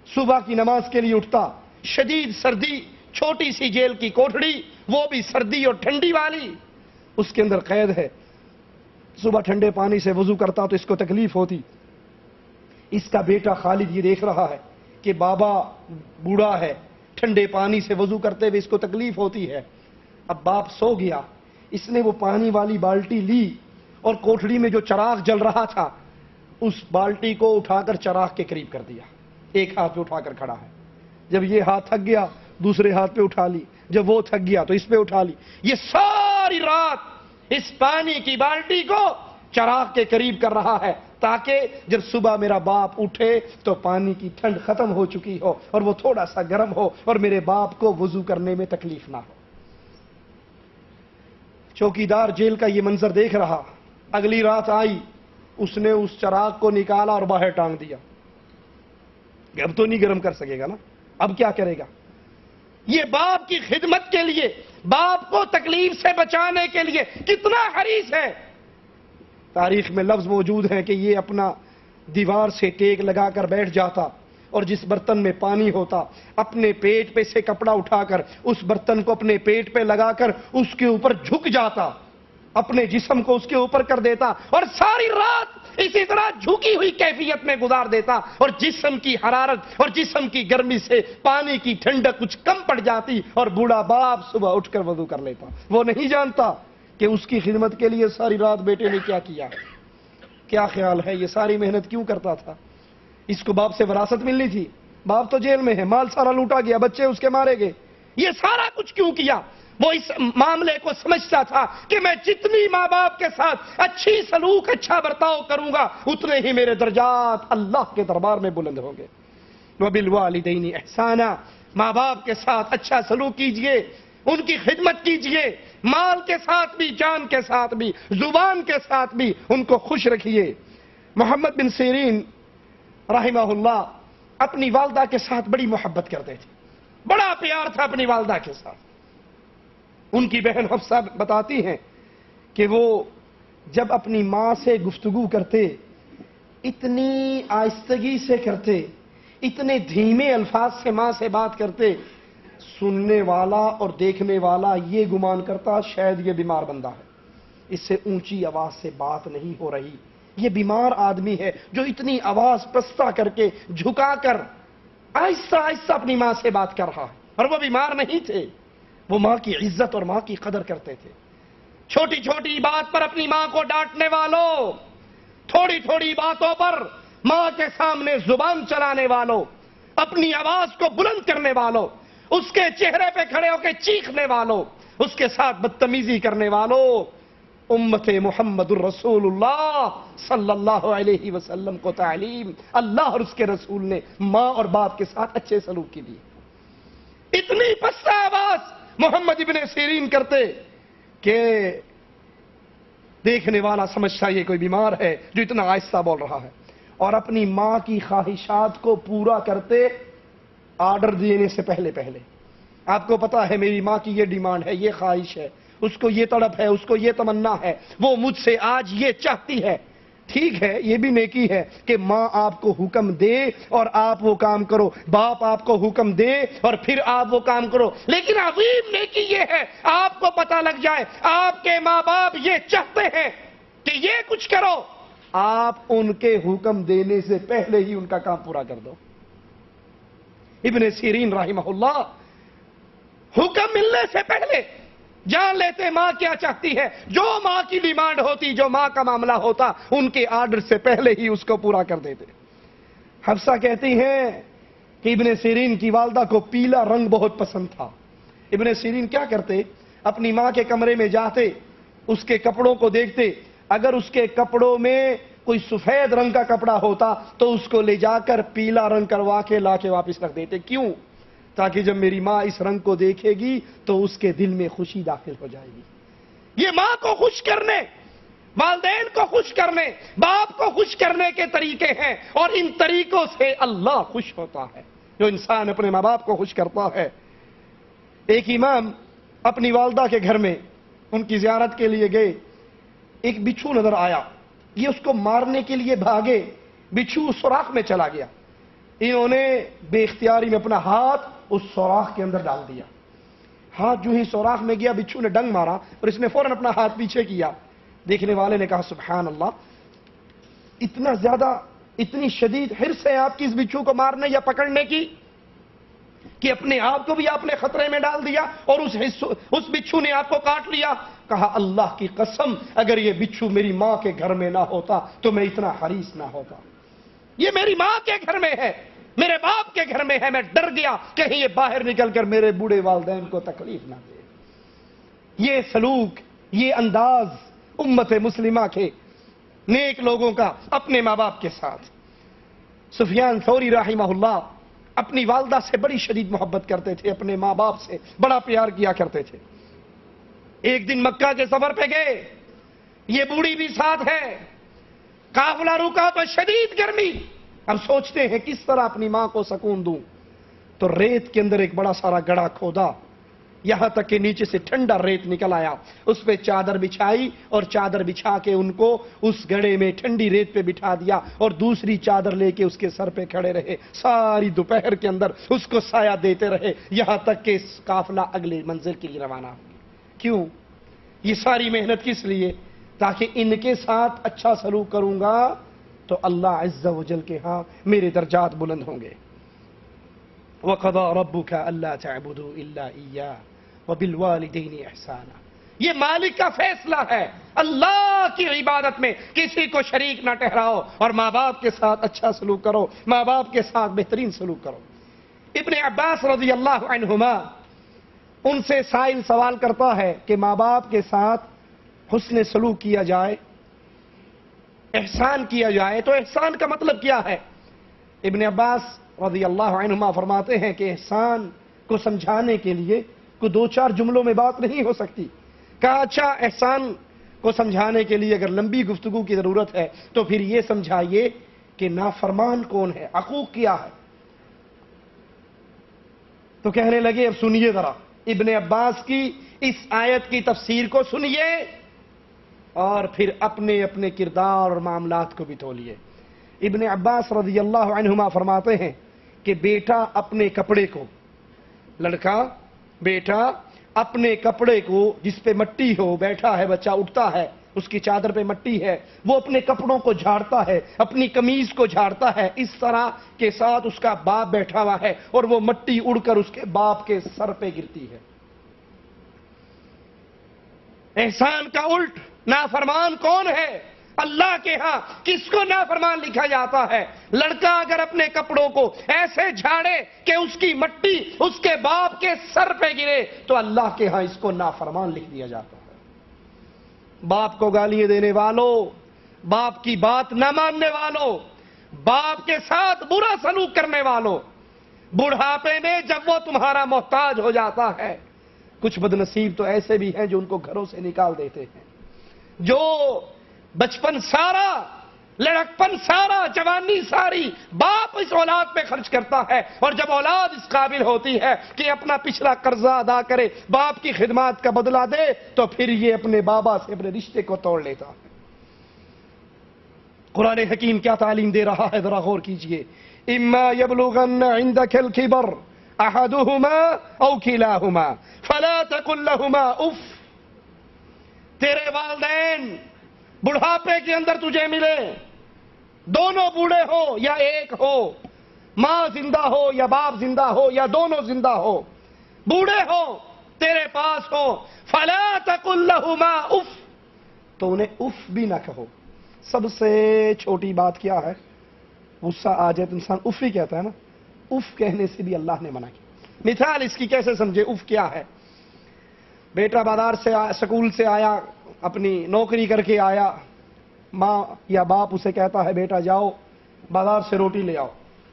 صبح کی نماز کے لیے اٹھتا، شدید سردی، چھوٹی سی جیل کی کوٹھڑی، وہ بھی سردی اور ٹھنڈی والی، اس کے اندر قید ہے۔ صبح ٹھنڈے پانی سے وضو کرتا تو اس کو تکلیف ہوتی۔ اس کا بیٹا خالد یہ دیکھ رہا ہے کہ بابا بوڑھا ہے، ٹھنڈے پانی سے وضو کرتے ہوئے اس کو تکلیف ہوتی ہے۔ اب باپ سو گیا، اس نے وہ پانی والی بالٹی لی اور کوٹھڑی میں جو چراغ جل رہا تھا اس بالٹی کو اٹھا کر چراغ کے قریب کر دیا، ایک ہاتھ پہ اٹھا کر کھڑا ہے۔ جب یہ ہاتھ تھک گیا دوسرے ہاتھ پہ اٹھا لی، جب وہ تھک گیا تو اس پہ اٹھا لی۔ یہ ساری رات اس پانی کی بالٹی کو چراغ کے قریب کر رہا ہے تاکہ جب صبح میرا باپ اٹھے تو پانی کی ٹھنڈ ختم ہو چکی ہو اور وہ تھوڑا سا گرم ہو اور میرے باپ کو وضو کرنے میں تکلیف نہ ہو۔ چوکیدار جیل کا یہ منظر دیکھ رہا، اگلی رات آئی، اس نے اس چراغ کو نکالا اور باہر ٹانگ دیا کہ اب تو نہیں گرم کر سکے گا نا، اب کیا کرے گا؟ یہ باپ کی خدمت کے لیے، باپ کو تکلیف سے بچانے کے لیے کتنا حریص ہے۔ تاریخ میں لفظ موجود ہیں کہ یہ اپنا دیوار سے ٹیک لگا کر بیٹھ جاتا اور جس برتن میں پانی ہوتا اپنے پیٹ پہ سے کپڑا اٹھا کر اس برتن کو اپنے پیٹ پہ لگا کر اس کے اوپر جھک جاتا، اپنے جسم کو اس کے اوپر کر دیتا اور ساری رات اسی طرح جھکی ہوئی کیفیت میں گزار دیتا، اور جسم کی حرارت اور جسم کی گرمی سے پانی کی ٹھنڈک کچھ کم پڑ جاتی اور بوڑھا باپ صبح اٹھ کر وضو کر لیتا۔ وہ نہیں جانتا کہ اس کی خدمت کے لیے ساری رات بیٹے نے کیا کیا۔ کیا خیال ہے یہ ساری محنت کیوں کرتا تھا؟ اس کو باپ سے وراثت ملنی تھی، باپ تو جیل میں ہے، مال سارا لوٹا گیا، بچے اس کے مارے گئے، یہ سارا کچھ کیوں کیا؟ وہ اس معاملے کو سمجھتا تھا کہ میں جتنی ماں باپ کے ساتھ اچھی سلوک، اچھا برتاؤ کروں گا اتنے ہی میرے درجات اللہ کے دربار میں بلند ہوں گے۔ وَبِالْوَالِدَيْنِ احسانا، ماں باپ کے ساتھ اچھا سلوک کیجئے، ان کی خدمت کیجئے، مال کے ساتھ بھی، جان کے ساتھ بھی، زبان کے ساتھ بھی ان کو خوش رکھیے۔ محمد بن سیرین رحمہ اللہ اپنی والدہ کے ساتھ بڑی محبت کرتے تھے، بڑا پیار تھا اپنی والدہ کے ساتھ۔ ان کی بہن حفصہ بتاتی ہیں کہ وہ جب اپنی ماں سے گفتگو کرتے اتنی آہستگی سے کرتے، اتنے دھیمے الفاظ سے ماں سے بات کرتے، سننے والا اور دیکھنے والا یہ گمان کرتا شاید یہ بیمار بندہ ہے، اس سے اونچی آواز سے بات نہیں ہو رہی، یہ بیمار آدمی ہے جو اتنی آواز پستہ کر کے جھکا کر آہستہ آہستہ اپنی ماں سے بات کر رہا ہے۔ اور وہ بیمار نہیں تھے، وہ ماں کی عزت اور ماں کی قدر کرتے تھے۔ چھوٹی چھوٹی بات پر اپنی ماں کو ڈانٹنے والوں، تھوڑی تھوڑی باتوں پر ماں کے سامنے زبان چلانے والوں، اپنی آواز کو بلند کرنے والوں، اس کے چہرے پہ کھڑے ہو کے چیخنے والوں، اس کے ساتھ بدتمیزی کرنے والوں، امت محمد الرسول اللہ صلی اللہ علیہ وسلم کو تعلیم اللہ اور اس کے رسول نے ماں اور باپ کے ساتھ اچھے سلوک کی دی۔ اتنی پستہ آواز محمد ابن سیرین کرتے کہ دیکھنے والا سمجھتا یہ کوئی بیمار ہے جو اتنا آہستہ بول رہا ہے، اور اپنی ماں کی خواہشات کو پورا کرتے آرڈر دینے سے پہلے پہلے۔ آپ کو پتا ہے میری ماں کی یہ ڈیمانڈ ہے، یہ خواہش ہے، اس کو یہ تڑپ ہے، اس کو یہ تمنا ہے، وہ مجھ سے آج یہ چاہتی ہے۔ ٹھیک ہے، یہ بھی نیکی ہے کہ ماں آپ کو حکم دے اور آپ وہ کام کرو، باپ آپ کو حکم دے اور پھر آپ وہ کام کرو، لیکن عظیم نیکی یہ ہے آپ کو پتہ لگ جائے آپ کے ماں باپ یہ چاہتے ہیں کہ یہ کچھ کرو، آپ ان کے حکم دینے سے پہلے ہی ان کا کام پورا کر دو۔ ابن سیرین رحمہ اللہ حکم ملنے سے پہلے جان لیتے ماں کیا چاہتی ہے، جو ماں کی ڈیمانڈ ہوتی، جو ماں کا معاملہ ہوتا، ان کے آرڈر سے پہلے ہی اس کو پورا کر دیتے۔ حفصہ کہتی ہیں کہ ابن سیرین کی والدہ کو پیلا رنگ بہت پسند تھا۔ ابن سیرین کیا کرتے، اپنی ماں کے کمرے میں جاتے، اس کے کپڑوں کو دیکھتے، اگر اس کے کپڑوں میں کوئی سفید رنگ کا کپڑا ہوتا تو اس کو لے جا کر پیلا رنگ کروا کے لا کے واپس رکھ دیتے۔ کیوں؟ تاکہ جب میری ماں اس رنگ کو دیکھے گی تو اس کے دل میں خوشی داخل ہو جائے گی۔ یہ ماں کو خوش کرنے، والدین کو خوش کرنے، باپ کو خوش کرنے کے طریقے ہیں، اور ان طریقوں سے اللہ خوش ہوتا ہے جو انسان اپنے ماں باپ کو خوش کرتا ہے۔ ایک امام اپنی والدہ کے گھر میں ان کی زیارت کے لیے گئے، ایک بچھو نظر آیا، یہ اس کو مارنے کے لیے بھاگے، بچھو سوراخ میں چلا گیا، انہوں نے بے اختیاری میں اپنا ہاتھ اس سوراخ کے اندر ڈال دیا، ہاتھ جو ہی سوراخ میں گیا بچھو نے ڈنگ مارا اور اس نے فوراً اپنا ہاتھ پیچھے کیا۔ دیکھنے والے نے کہا سبحان اللہ، اتنا زیادہ اتنی شدید حرص ہے آپ کی اس بچھو کو مارنے یا پکڑنے کی کہ اپنے آپ کو بھی آپ نے خطرے میں ڈال دیا اور اس بچھو نے آپ کو کاٹ لیا۔ کہا اللہ کی قسم اگر یہ بچھو میری ماں کے گھر میں نہ ہوتا تو میں اتنا حریص نہ ہوتا، یہ میری ماں کے گھر میں ہے، میرے باپ کے گھر میں ہے، میں ڈر گیا کہیں یہ باہر نکل کر میرے بوڑھے والدین کو تکلیف نہ دے۔ یہ سلوک، یہ انداز امت مسلمہ کے نیک لوگوں کا اپنے ماں باپ کے ساتھ۔ سفیان ثوری رحمہ اللہ اپنی والدہ سے بڑی شدید محبت کرتے تھے، اپنے ماں باپ سے بڑا پیار کیا کرتے تھے۔ ایک دن مکہ کے سفر پہ گئے، یہ بوڑھی بھی ساتھ ہے، قافلہ رکا تو شدید گرمی، اب سوچتے ہیں کس طرح اپنی ماں کو سکون دوں، تو ریت کے اندر ایک بڑا سارا گڑھا کھودا، یہاں تک کہ نیچے سے ٹھنڈا ریت نکل آیا، اس پہ چادر بچھائی اور چادر بچھا کے ان کو اس گڑھے میں ٹھنڈی ریت پہ بٹھا دیا اور دوسری چادر لے کے اس کے سر پہ کھڑے رہے، ساری دوپہر کے اندر اس کو سایہ دیتے رہے یہاں تک کہ قافلہ اگلے منزل کے لیے روانہ ہو۔ کیوں یہ ساری محنت کس لیے؟ تاکہ ان کے ساتھ اچھا سلوک کروں گا تو اللہ عز و جل کے ہاں میرے درجات بلند ہوں گے۔ وَقَضَى رَبُّكَ أَلَّا تَعْبُدُوا إِلَّا إِيَّاهُ وَبِالْوَالِدَيْنِ إِحْسَانًا، یہ مالک کا فیصلہ ہے، اللہ کی عبادت میں کسی کو شریک نہ ٹھہراؤ اور ماں باپ کے ساتھ اچھا سلوک کرو، ماں باپ کے ساتھ بہترین سلوک کرو۔ ابن عباس رضی اللہ عنہما ان سے سائل سوال کرتا ہے کہ ماں باپ کے ساتھ حسن سلوک کیا جائے، احسان کیا جائے تو احسان کا مطلب کیا ہے؟ ابن عباس رضی اللہ عنہما فرماتے ہیں کہ احسان کو سمجھانے کے لیے کوئی دو چار جملوں میں بات نہیں ہو سکتی۔ کہا اچھا احسان کو سمجھانے کے لیے اگر لمبی گفتگو کی ضرورت ہے تو پھر یہ سمجھائیے کہ نافرمان کون ہے، عقوق کیا ہے۔ تو کہنے لگے اب سنیے ذرا ابن عباس کی اس آیت کی تفسیر کو سنیے اور پھر اپنے اپنے کردار اور معاملات کو بھی تولیے۔ ابن عباس رضی اللہ عنہما فرماتے ہیں کہ بیٹا اپنے کپڑے کو، لڑکا بیٹا اپنے کپڑے کو جس پہ مٹی ہو، بیٹھا ہے بچہ اٹھتا ہے اس کی چادر پہ مٹی ہے، وہ اپنے کپڑوں کو جھاڑتا ہے، اپنی قمیض کو جھاڑتا ہے، اس طرح کے ساتھ اس کا باپ بیٹھا ہوا ہے اور وہ مٹی اڑ کر اس کے باپ کے سر پہ گرتی ہے۔ احسان کا الٹ نافرمان کون ہے؟ اللہ کے ہاں کس کو نافرمان لکھا جاتا ہے؟ لڑکا اگر اپنے کپڑوں کو ایسے جھاڑے کہ اس کی مٹی اس کے باپ کے سر پہ گرے تو اللہ کے ہاں اس کو نافرمان لکھ دیا جاتا ہے۔ باپ کو گالیاں دینے والوں، باپ کی بات نہ ماننے والوں، باپ کے ساتھ برا سلوک کرنے والوں، بڑھاپے میں جب وہ تمہارا محتاج ہو جاتا ہے، کچھ بدنصیب تو ایسے بھی ہیں جو ان کو گھروں سے نکال دیتے ہیں، جو بچپن سارا، لڑکپن سارا، جوانی ساری باپ اس اولاد پہ خرچ کرتا ہے اور جب اولاد اس قابل ہوتی ہے کہ اپنا پچھلا قرضہ ادا کرے، باپ کی خدمات کا بدلہ دے، تو پھر یہ اپنے بابا سے اپنے رشتے کو توڑ لیتا ہے۔ قرآن حکیم کیا تعلیم دے رہا ہے ذرا غور کیجئے۔ اما یبلغن عندک الکبر احدہما او کلاہما فلا تقل لہما اف، تیرے والدین بڑھاپے کے اندر تجھے ملے، دونوں بوڑھے ہو یا ایک ہو، ماں زندہ ہو یا باپ زندہ ہو یا دونوں زندہ ہو، بوڑھے ہو تیرے پاس ہو، فلا تقل لہما اف، تو انہیں اف بھی نہ کہو۔ سب سے چھوٹی بات کیا ہے؟ غصہ آ جائے تو انسان اف ہی کہتا ہے نا، اف کہنے سے بھی اللہ نے منع کیا۔ مثال اس کی کیسے سمجھے اف کیا ہے؟ بیٹا بازار سے سکول سے آیا، اپنی نوکری کر کے آیا، ماں یا باپ اسے کہتا ہے بیٹا جاؤ بازار سے روٹی لے آؤ۔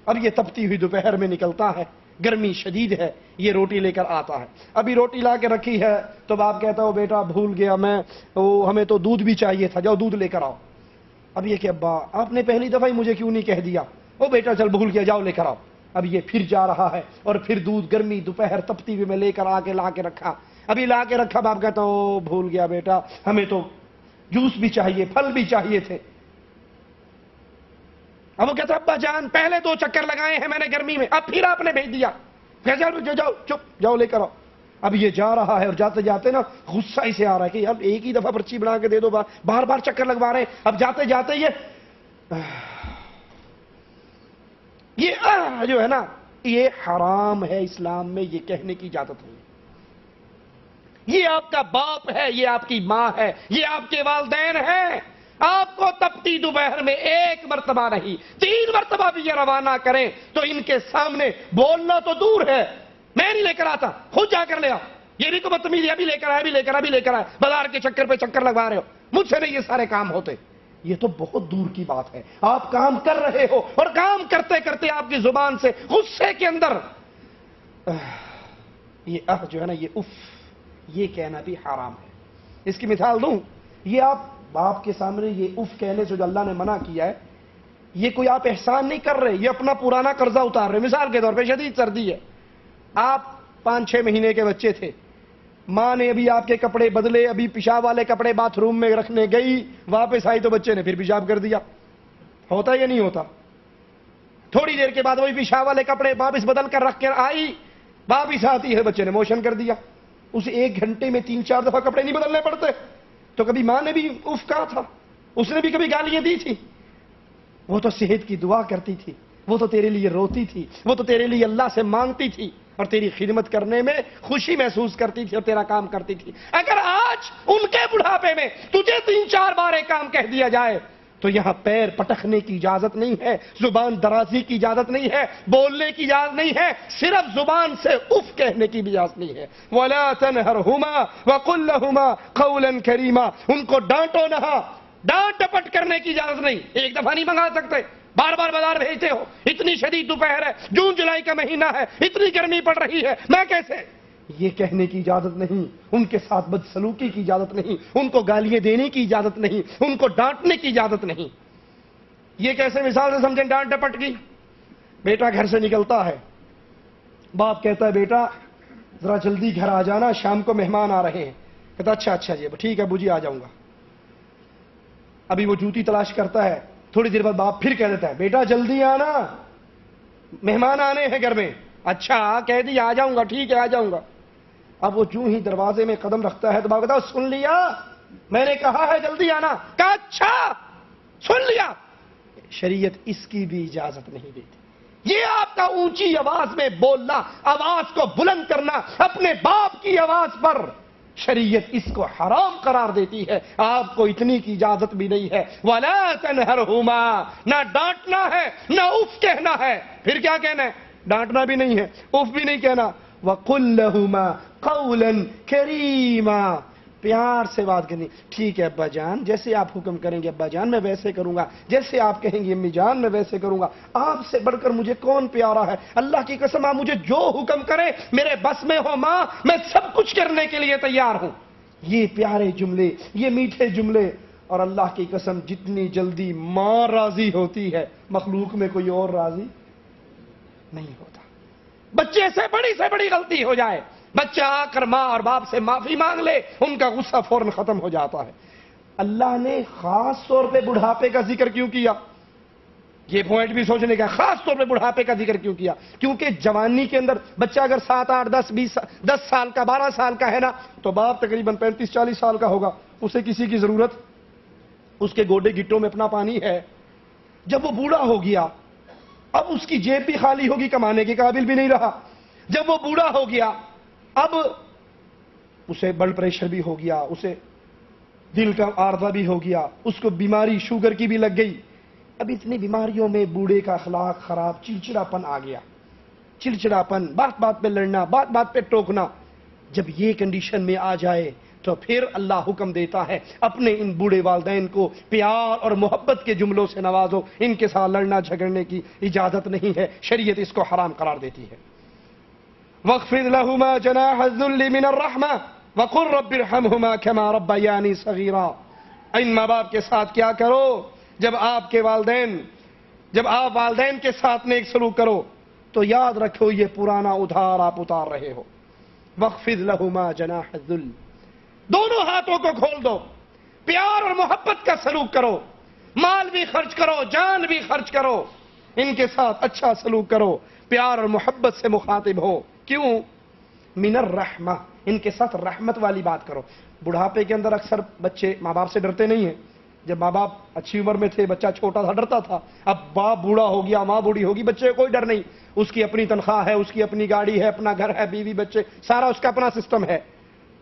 اب یہ تپتی ہوئی دوپہر میں نکلتا ہے، گرمی شدید ہے، یہ روٹی لے کر آتا ہے، ابھی روٹی لا کے رکھی ہے تو باپ کہتا ہے بیٹا بھول گیا میں، ہمیں تو دودھ بھی چاہیے تھا، جاؤ دودھ لے کر آؤ۔ اب یہ کہ ابا آپ نے پہلی دفعہ ہی مجھے کیوں نہیں کہہ دیا؟ او بیٹا چل بھول گیا جاؤ لے کر آؤ۔ اب یہ پھر جا رہا ہے اور پھر دودھ گرمی دوپہر تپتی ہوئی میں لے کر آ کے لا کے رکھا۔ ابھی لا کے رکھا، باپ کہتا ہوں بھول گیا بیٹا، ہمیں تو جوس بھی چاہیے، پھل بھی چاہیے تھے۔ اب وہ کہتا ابا جان پہلے 2 چکر لگائے ہیں میں نے گرمی میں، اب پھر آپ نے بھیج دیا۔ جاؤ چپ جاؤ لے کر آؤ۔ اب یہ جا رہا ہے اور جاتے جاتے نا غصہ ہی سے آ رہا ہے کہ اب ایک ہی دفعہ پرچی بنا کے دے دو، بار بار چکر لگوا رہے ہیں۔ اب جاتے جاتے یہ جو ہے نا یہ حرام ہے، اسلام میں یہ کہنے کی اجازت نہیں۔ یہ آپ کا باپ ہے، یہ آپ کی ماں ہے، یہ آپ کے والدین ہیں۔ آپ کو تپتی دوپہر میں 1 مرتبہ نہیں 3 مرتبہ بھی یہ روانہ کریں تو ان کے سامنے بولنا تو دور ہے، میں نہیں لے کر آتا، خود جا کر لے آؤ، یہ نہیں تو بدتمیزی ابھی لے کر آئے، ابھی لے کر آئے، ابھی لے کر آئے، بازار کے چکر پہ چکر لگوا رہے ہو، مجھ سے نہیں یہ سارے کام ہوتے۔ یہ تو بہت دور کی بات ہے، آپ کام کر رہے ہو اور کام کرتے کرتے آپ کی زبان سے غصے کے اندر یہ جو ہے نا یہ اف یہ کہنا بھی حرام ہے۔ اس کی مثال دوں، یہ آپ باپ کے سامنے یہ اف کہنے سے جو اللہ نے منع کیا ہے، یہ کوئی آپ احسان نہیں کر رہے، یہ اپنا پرانا قرضہ اتار رہے۔ مثال کے طور پہ شدید سردی ہے، آپ 5-6 مہینے کے بچے تھے، ماں نے ابھی آپ کے کپڑے بدلے، ابھی پیشاب والے کپڑے باتھ روم میں رکھنے گئی، واپس آئی تو بچے نے پھر پیشاب کر دیا۔ ہوتا یا نہیں ہوتا؟ تھوڑی دیر کے بعد وہی پیشاب والے کپڑے واپس بدل کر رکھ کر آئی، واپس آتی ہے بچے نے موشن کر دیا۔ اسے 1 گھنٹے میں 3-4 دفعہ کپڑے نہیں بدلنے پڑتے؟ تو کبھی ماں نے بھی اف کہا تھا، اس نے بھی کبھی گالیاں دی تھی؟ وہ تو صحت کی دعا کرتی تھی، وہ تو تیرے لیے روتی تھی، وہ تو تیرے لیے اللہ سے مانگتی تھی اور تیری خدمت کرنے میں خوشی محسوس کرتی تھی اور تیرا کام کرتی تھی۔ اگر آج ان کے بڑھاپے میں تجھے 3-4 بار ایک کام کہہ دیا جائے تو یہاں پیر پٹکنے کی اجازت نہیں ہے، زبان درازی کی اجازت نہیں ہے، بولنے کی اجازت نہیں ہے، صرف زبان سے اف کہنے کی بھی اجازت نہیں ہے۔ وَلَا تَنْهَرْهُمَا وَقُلْ لَهُمَا قَوْلًا كَرِيمًا، ان کو ڈانٹو نہ، ڈانٹ ڈپٹ کرنے کی اجازت نہیں۔ ایک دفعہ نہیں منگا سکتے، بار بار بازار بھیجتے ہو، اتنی شدید دوپہر ہے، جون جولائی کا مہینہ ہے، اتنی گرمی پڑ رہی ہے، میں کیسے؟ یہ کہنے کی اجازت نہیں، ان کے ساتھ بدسلوکی کی اجازت نہیں، ان کو گالیاں دینے کی اجازت نہیں، ان کو ڈانٹنے کی اجازت نہیں۔ یہ کیسے مثال سے سمجھیں ڈانٹ ڈپٹ کی؟ بیٹا گھر سے نکلتا ہے، باپ کہتا ہے بیٹا ذرا جلدی گھر آ جانا، شام کو مہمان آ رہے ہیں۔ کہتا اچھا جی ٹھیک ہے ابو جی آ جاؤں گا۔ ابھی وہ جوتی تلاش کرتا ہے، تھوڑی دیر بعد باپ پھر کہہ دیتا ہے بیٹا جلدی آنا، مہمان آنے ہیں گھر میں۔ اچھا کہہ دی آ جاؤں گا، ٹھیک ہے آ جاؤں گا۔ اب وہ جو ہی دروازے میں قدم رکھتا ہے تو باپ کہتا ہے سن لیا میں نے کہا ہے جلدی آنا۔ کہا اچھا سن لیا۔ شریعت اس کی بھی اجازت نہیں دیتی۔ یہ آپ کا اونچی آواز میں بولنا، آواز کو بلند کرنا اپنے باپ کی آواز پر، شریعت اس کو حرام قرار دیتی ہے، آپ کو اتنی کی اجازت بھی نہیں ہے۔ وَلَا تَنْهَرْهُمَا، نہ ڈانٹنا ہے نہ اف کہنا ہے۔ پھر کیا کہنا ہے؟ ڈانٹنا بھی نہیں ہے، اف بھی نہیں کہنا۔ وَقُلْ لَهُمَا قَوْلًا كَرِيمًا، پیار سے بات کرنی۔ ٹھیک ہے ابا جان، جیسے آپ حکم کریں گے ابا جان میں ویسے کروں گا، جیسے آپ کہیں گے امی جان میں ویسے کروں گا۔ آپ سے بڑھ کر مجھے کون پیارا ہے؟ اللہ کی قسم آپ مجھے جو حکم کرے میرے بس میں ہو ماں، میں سب کچھ کرنے کے لیے تیار ہوں۔ یہ پیارے جملے، یہ میٹھے جملے، اور اللہ کی قسم جتنی جلدی ماں راضی ہوتی ہے مخلوق میں کوئی اور راضی نہیں ہوتا۔ بچے سے بڑی غلطی ہو جائے، بچہ آ کر ماں اور باپ سے معافی مانگ لے، ان کا غصہ فوراً ختم ہو جاتا ہے۔ اللہ نے خاص طور پہ بڑھاپے کا ذکر کیوں کیا؟ یہ پوائنٹ بھی سوچنے کا، خاص طور پہ بڑھاپے کا ذکر کیوں کیا؟ کیونکہ جوانی کے اندر بچہ اگر 7, 8, 10 سال کا 12 سال کا ہے نا تو باپ تقریباً 35-40 سال کا ہوگا، اسے کسی کی ضرورت، اس کے گوڈے گٹوں میں اپنا پانی ہے۔ جب وہ بوڑھا ہو گیا اب اس کی جیب بھی خالی ہوگی، کمانے کے قابل بھی نہیں رہا۔ جب وہ بوڑھا ہو گیا اب اسے بلڈ پریشر بھی ہو گیا، اسے دل کا عارضہ بھی ہو گیا، اس کو بیماری شوگر کی بھی لگ گئی۔ اب اتنی بیماریوں میں بوڑھے کا اخلاق خراب، چڑچڑاپن آ گیا، چڑچڑاپن، بات بات پہ لڑنا، بات بات پہ ٹوکنا۔ جب یہ کنڈیشن میں آ جائے تو پھر اللہ حکم دیتا ہے اپنے ان بوڑھے والدین کو پیار اور محبت کے جملوں سے نوازو، ان کے ساتھ لڑنا جھگڑنے کی اجازت نہیں ہے، شریعت اس کو حرام قرار دیتی ہے۔ وَاخْفِضْ لَهُمَا جَنَاحَ الذُّلِّ مِنَ الرَّحْمَةِ وَقُلْ رَبِّ ارْحَمْهُمَا كَمَا رَبَّيَانِي صَغِيرًا۔ ان ماں باپ کے ساتھ کیا کرو؟ جب آپ والدین کے ساتھ نیک سلوک کرو تو یاد رکھو یہ پرانا ادھار آپ اتار رہے ہو، وَاخْفِضْ لَهُمَا جَنَاحَ الذُّلِّ، دونوں ہاتھوں کو کھول دو، پیار اور محبت کا سلوک کرو، مال بھی خرچ کرو، جان بھی خرچ کرو، ان کے ساتھ اچھا سلوک کرو، پیار اور محبت سے مخاطب ہو۔ کیوں؟ من الرحمہ، ان کے ساتھ رحمت والی بات کرو۔ بڑھاپے کے اندر اکثر بچے ماں باپ سے ڈرتے نہیں ہیں۔ جب ماں باپ اچھی عمر میں تھے بچہ چھوٹا تھا ڈرتا تھا، اب باپ بوڑھا ہو گیا، ماں بوڑھی ہوگی، بچے کو کوئی ڈر نہیں، اس کی اپنی تنخواہ ہے، اس کی اپنی گاڑی ہے، اپنا گھر ہے، بیوی بچے، سارا اس کا اپنا سسٹم ہے،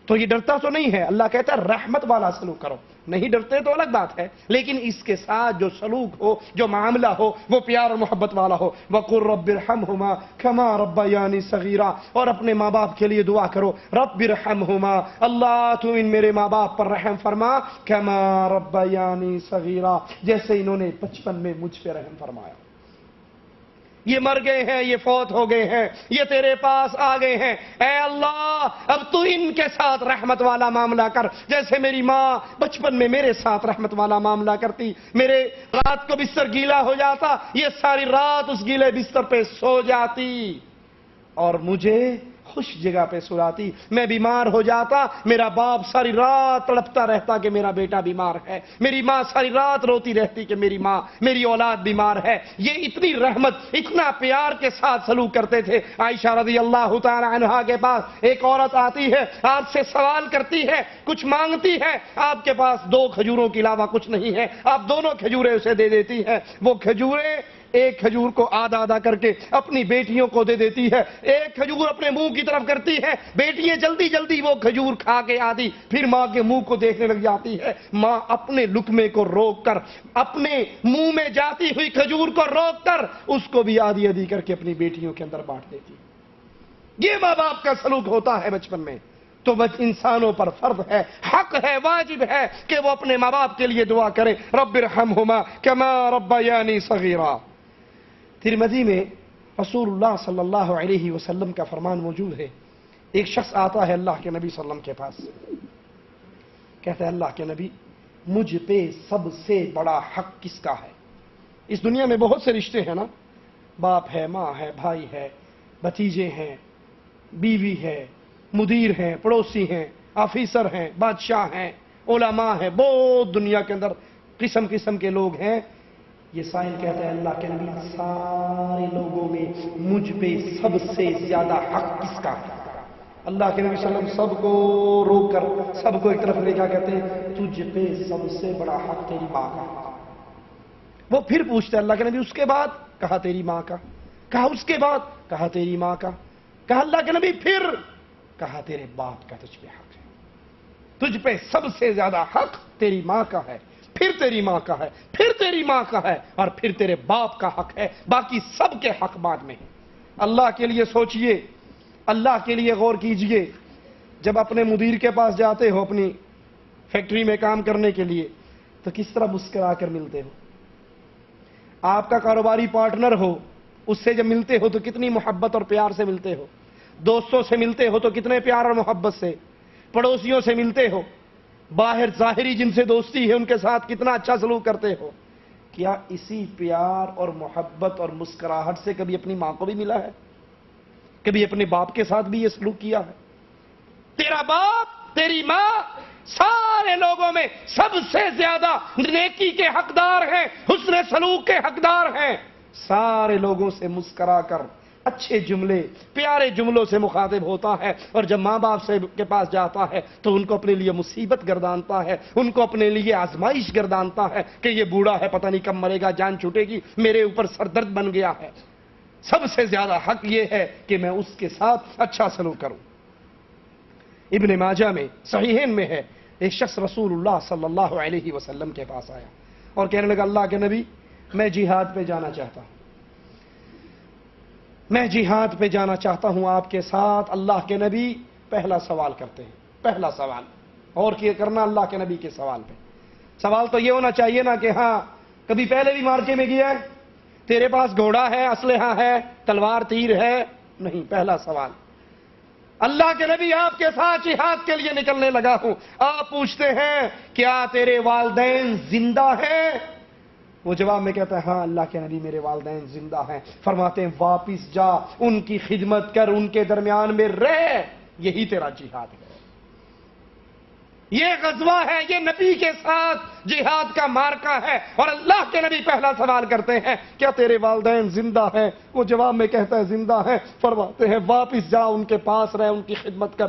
تو یہ ڈرتا تو نہیں ہے۔ اللہ کہتا ہے رحمت والا سلوک کرو۔ نہیں ڈرتے تو الگ بات ہے، لیکن اس کے ساتھ جو سلوک ہو، جو معاملہ ہو، وہ پیار اور محبت والا ہو۔ وَقُلْ رَبِّ ارْحَمْهُمَا كَمَا رَبَّيَانِي صَغِيرًا، اور اپنے ماں باپ کے لیے دعا کرو، رَبِّ ارْحَمْهُمَا، اللہ تو ان میرے ماں باپ پر رحم فرما، كَمَا رَبَّيَانِي صَغِيرًا، جیسے انہوں نے بچپن میں مجھ پہ رحم فرمایا۔ یہ مر گئے ہیں، یہ فوت ہو گئے ہیں، یہ تیرے پاس آ گئے ہیں، اے اللہ اب تو ان کے ساتھ رحمت والا معاملہ کر، جیسے میری ماں بچپن میں میرے ساتھ رحمت والا معاملہ کرتی، میرے رات کو بستر گیلا ہو جاتا، یہ ساری رات اس گیلے بستر پہ سو جاتی اور مجھے خوش جگہ پہ سلاتی، میں بیمار ہو جاتا، میرا باپ ساری رات تڑپتا رہتا کہ میرا بیٹا بیمار ہے، میری ماں ساری رات روتی رہتی کہ میری ماں، میری اولاد بیمار ہے۔ یہ اتنی رحمت، اتنا پیار کے ساتھ سلوک کرتے تھے۔ عائشہ رضی اللہ تعالی عنہا کے پاس ایک عورت آتی ہے، آپ سے سوال کرتی ہے، کچھ مانگتی ہے، آپ کے پاس 2 کھجوروں کے علاوہ کچھ نہیں ہے، آپ دونوں کھجوریں اسے دے دیتی ہیں، وہ کھجوریں ایک کھجور کو آدھا آدھا کر کے اپنی بیٹیوں کو دے دیتی ہے، ایک کھجور اپنے منہ کی طرف کرتی ہے، بیٹیاں جلدی جلدی وہ کھجور کھا کے آدھی پھر ماں کے منہ کو دیکھنے لگ جاتی ہے، ماں اپنے لقمے کو روک کر، اپنے منہ میں جاتی ہوئی کھجور کو روک کر اس کو بھی آدھی آدھی کر کے اپنی بیٹیوں کے اندر بانٹ دیتی ہے۔ یہ ماں باپ کا سلوک ہوتا ہے بچپن میں، تو بس انسانوں پر فرض ہے، حق ہے، واجب ہے کہ وہ اپنے ماں باپ کے لیے دعا کریں، رب ارحمہما کما ربیانی صغیرا۔ ترمذی میں رسول اللہ صلی اللہ علیہ وسلم کا فرمان موجود ہے، ایک شخص آتا ہے اللہ کے نبی صلی اللہ علیہ وسلم کے پاس، کہتا ہے اللہ کے نبی مجھ پہ سب سے بڑا حق کس کا ہے؟ اس دنیا میں بہت سے رشتے ہیں نا، باپ ہے، ماں ہے، بھائی ہے، بھتیجے ہیں، بیوی ہے، مدیر ہیں، پڑوسی ہیں، آفیسر ہیں، بادشاہ ہیں، علماء ہیں، بہت دنیا کے اندر قسم قسم کے لوگ ہیں۔ یہ سائن کہتا ہے اللہ کے نبی سارے لوگوں میں مجھ پہ سب سے زیادہ حق کس کا ہے؟ اللہ کے نبی صلی اللہ علیہ وسلم سب کو روک کر سب کو ایک طرف لے کیا کہتے ہیں تجھ پہ سب سے بڑا حق تیری ماں کا۔ وہ پھر پوچھتے اللہ کے نبی اس کے بعد؟ کہا تیری ماں کا۔ کہا اس کے بعد؟ کہا تیری ماں کا۔ کہا اللہ کے نبی پھر؟ کہا تیرے باپ کا تجھ پہ حق ہے، تجھ پہ سب سے زیادہ حق تیری ماں کا ہے، پھر تیری ماں کا ہے، پھر تیری ماں کا ہے، اور پھر تیرے باپ کا حق ہے، باقی سب کے حق بعد میں ہے۔ اللہ کے لیے سوچئے، اللہ کے لیے غور کیجئے، جب اپنے مدیر کے پاس جاتے ہو اپنی فیکٹری میں کام کرنے کے لیے تو کس طرح مسکرا کر ملتے ہو؟ آپ کا کاروباری پارٹنر ہو، اس سے جب ملتے ہو تو کتنی محبت اور پیار سے ملتے ہو، دوستوں سے ملتے ہو تو کتنے پیار اور محبت سے، پڑوسیوں سے ملتے ہو، باہر ظاہری جن سے دوستی ہے ان کے ساتھ کتنا اچھا سلوک کرتے ہو۔ کیا اسی پیار اور محبت اور مسکراہٹ سے کبھی اپنی ماں کو بھی ملا ہے؟ کبھی اپنے باپ کے ساتھ بھی یہ سلوک کیا ہے؟ تیرا باپ، تیری ماں سارے لوگوں میں سب سے زیادہ نیکی کے حقدار ہیں، حسن سلوک کے حقدار ہیں، سارے لوگوں سے مسکرا کر اچھے جملے، پیارے جملوں سے مخاطب ہوتا ہے، اور جب ماں باپ سے کے پاس جاتا ہے تو ان کو اپنے لیے مصیبت گردانتا ہے، ان کو اپنے لیے آزمائش گردانتا ہے کہ یہ بوڑھا ہے پتہ نہیں کب مرے گا، جان چھوٹے گی، میرے اوپر سر درد بن گیا ہے۔ سب سے زیادہ حق یہ ہے کہ میں اس کے ساتھ اچھا سلوک کروں۔ ابن ماجہ میں صحیحین میں ہے، ایک شخص رسول اللہ صلی اللہ علیہ وسلم کے پاس آیا اور کہنے لگا اللہ کے نبی میں جہاد پہ جانا چاہتا ہوں، میں جہاد پہ جانا چاہتا ہوں آپ کے ساتھ۔ اللہ کے نبی پہلا سوال کرتے ہیں، پہلا سوال اور کیا کرنا اللہ کے نبی کے سوال پہ؟ سوال تو یہ ہونا چاہیے نا کہ ہاں کبھی پہلے بھی مارکے میں گیا ہے، تیرے پاس گھوڑا ہے، اسلحہ ہے، تلوار تیر ہے؟ نہیں، پہلا سوال اللہ کے نبی آپ کے ساتھ جہاد کے لیے نکلنے لگا ہوں، آپ پوچھتے ہیں کیا تیرے والدین زندہ ہیں؟ وہ جواب میں کہتا ہے ہاں اللہ کے نبی میرے والدین زندہ ہیں۔ فرماتے ہیں واپس جا، ان کی خدمت کر، ان کے درمیان میں رہ، یہی تیرا جہاد ہے، یہ غزوہ ہے، یہ نبی کے ساتھ جہاد کا مارکا ہے۔ اور اللہ کے نبی پہلا سوال کرتے ہیں کیا تیرے والدین زندہ ہیں؟ وہ جواب میں کہتا ہے زندہ ہیں۔ فرماتے ہیں واپس جا، ان کے پاس رہ، ان کی خدمت کر،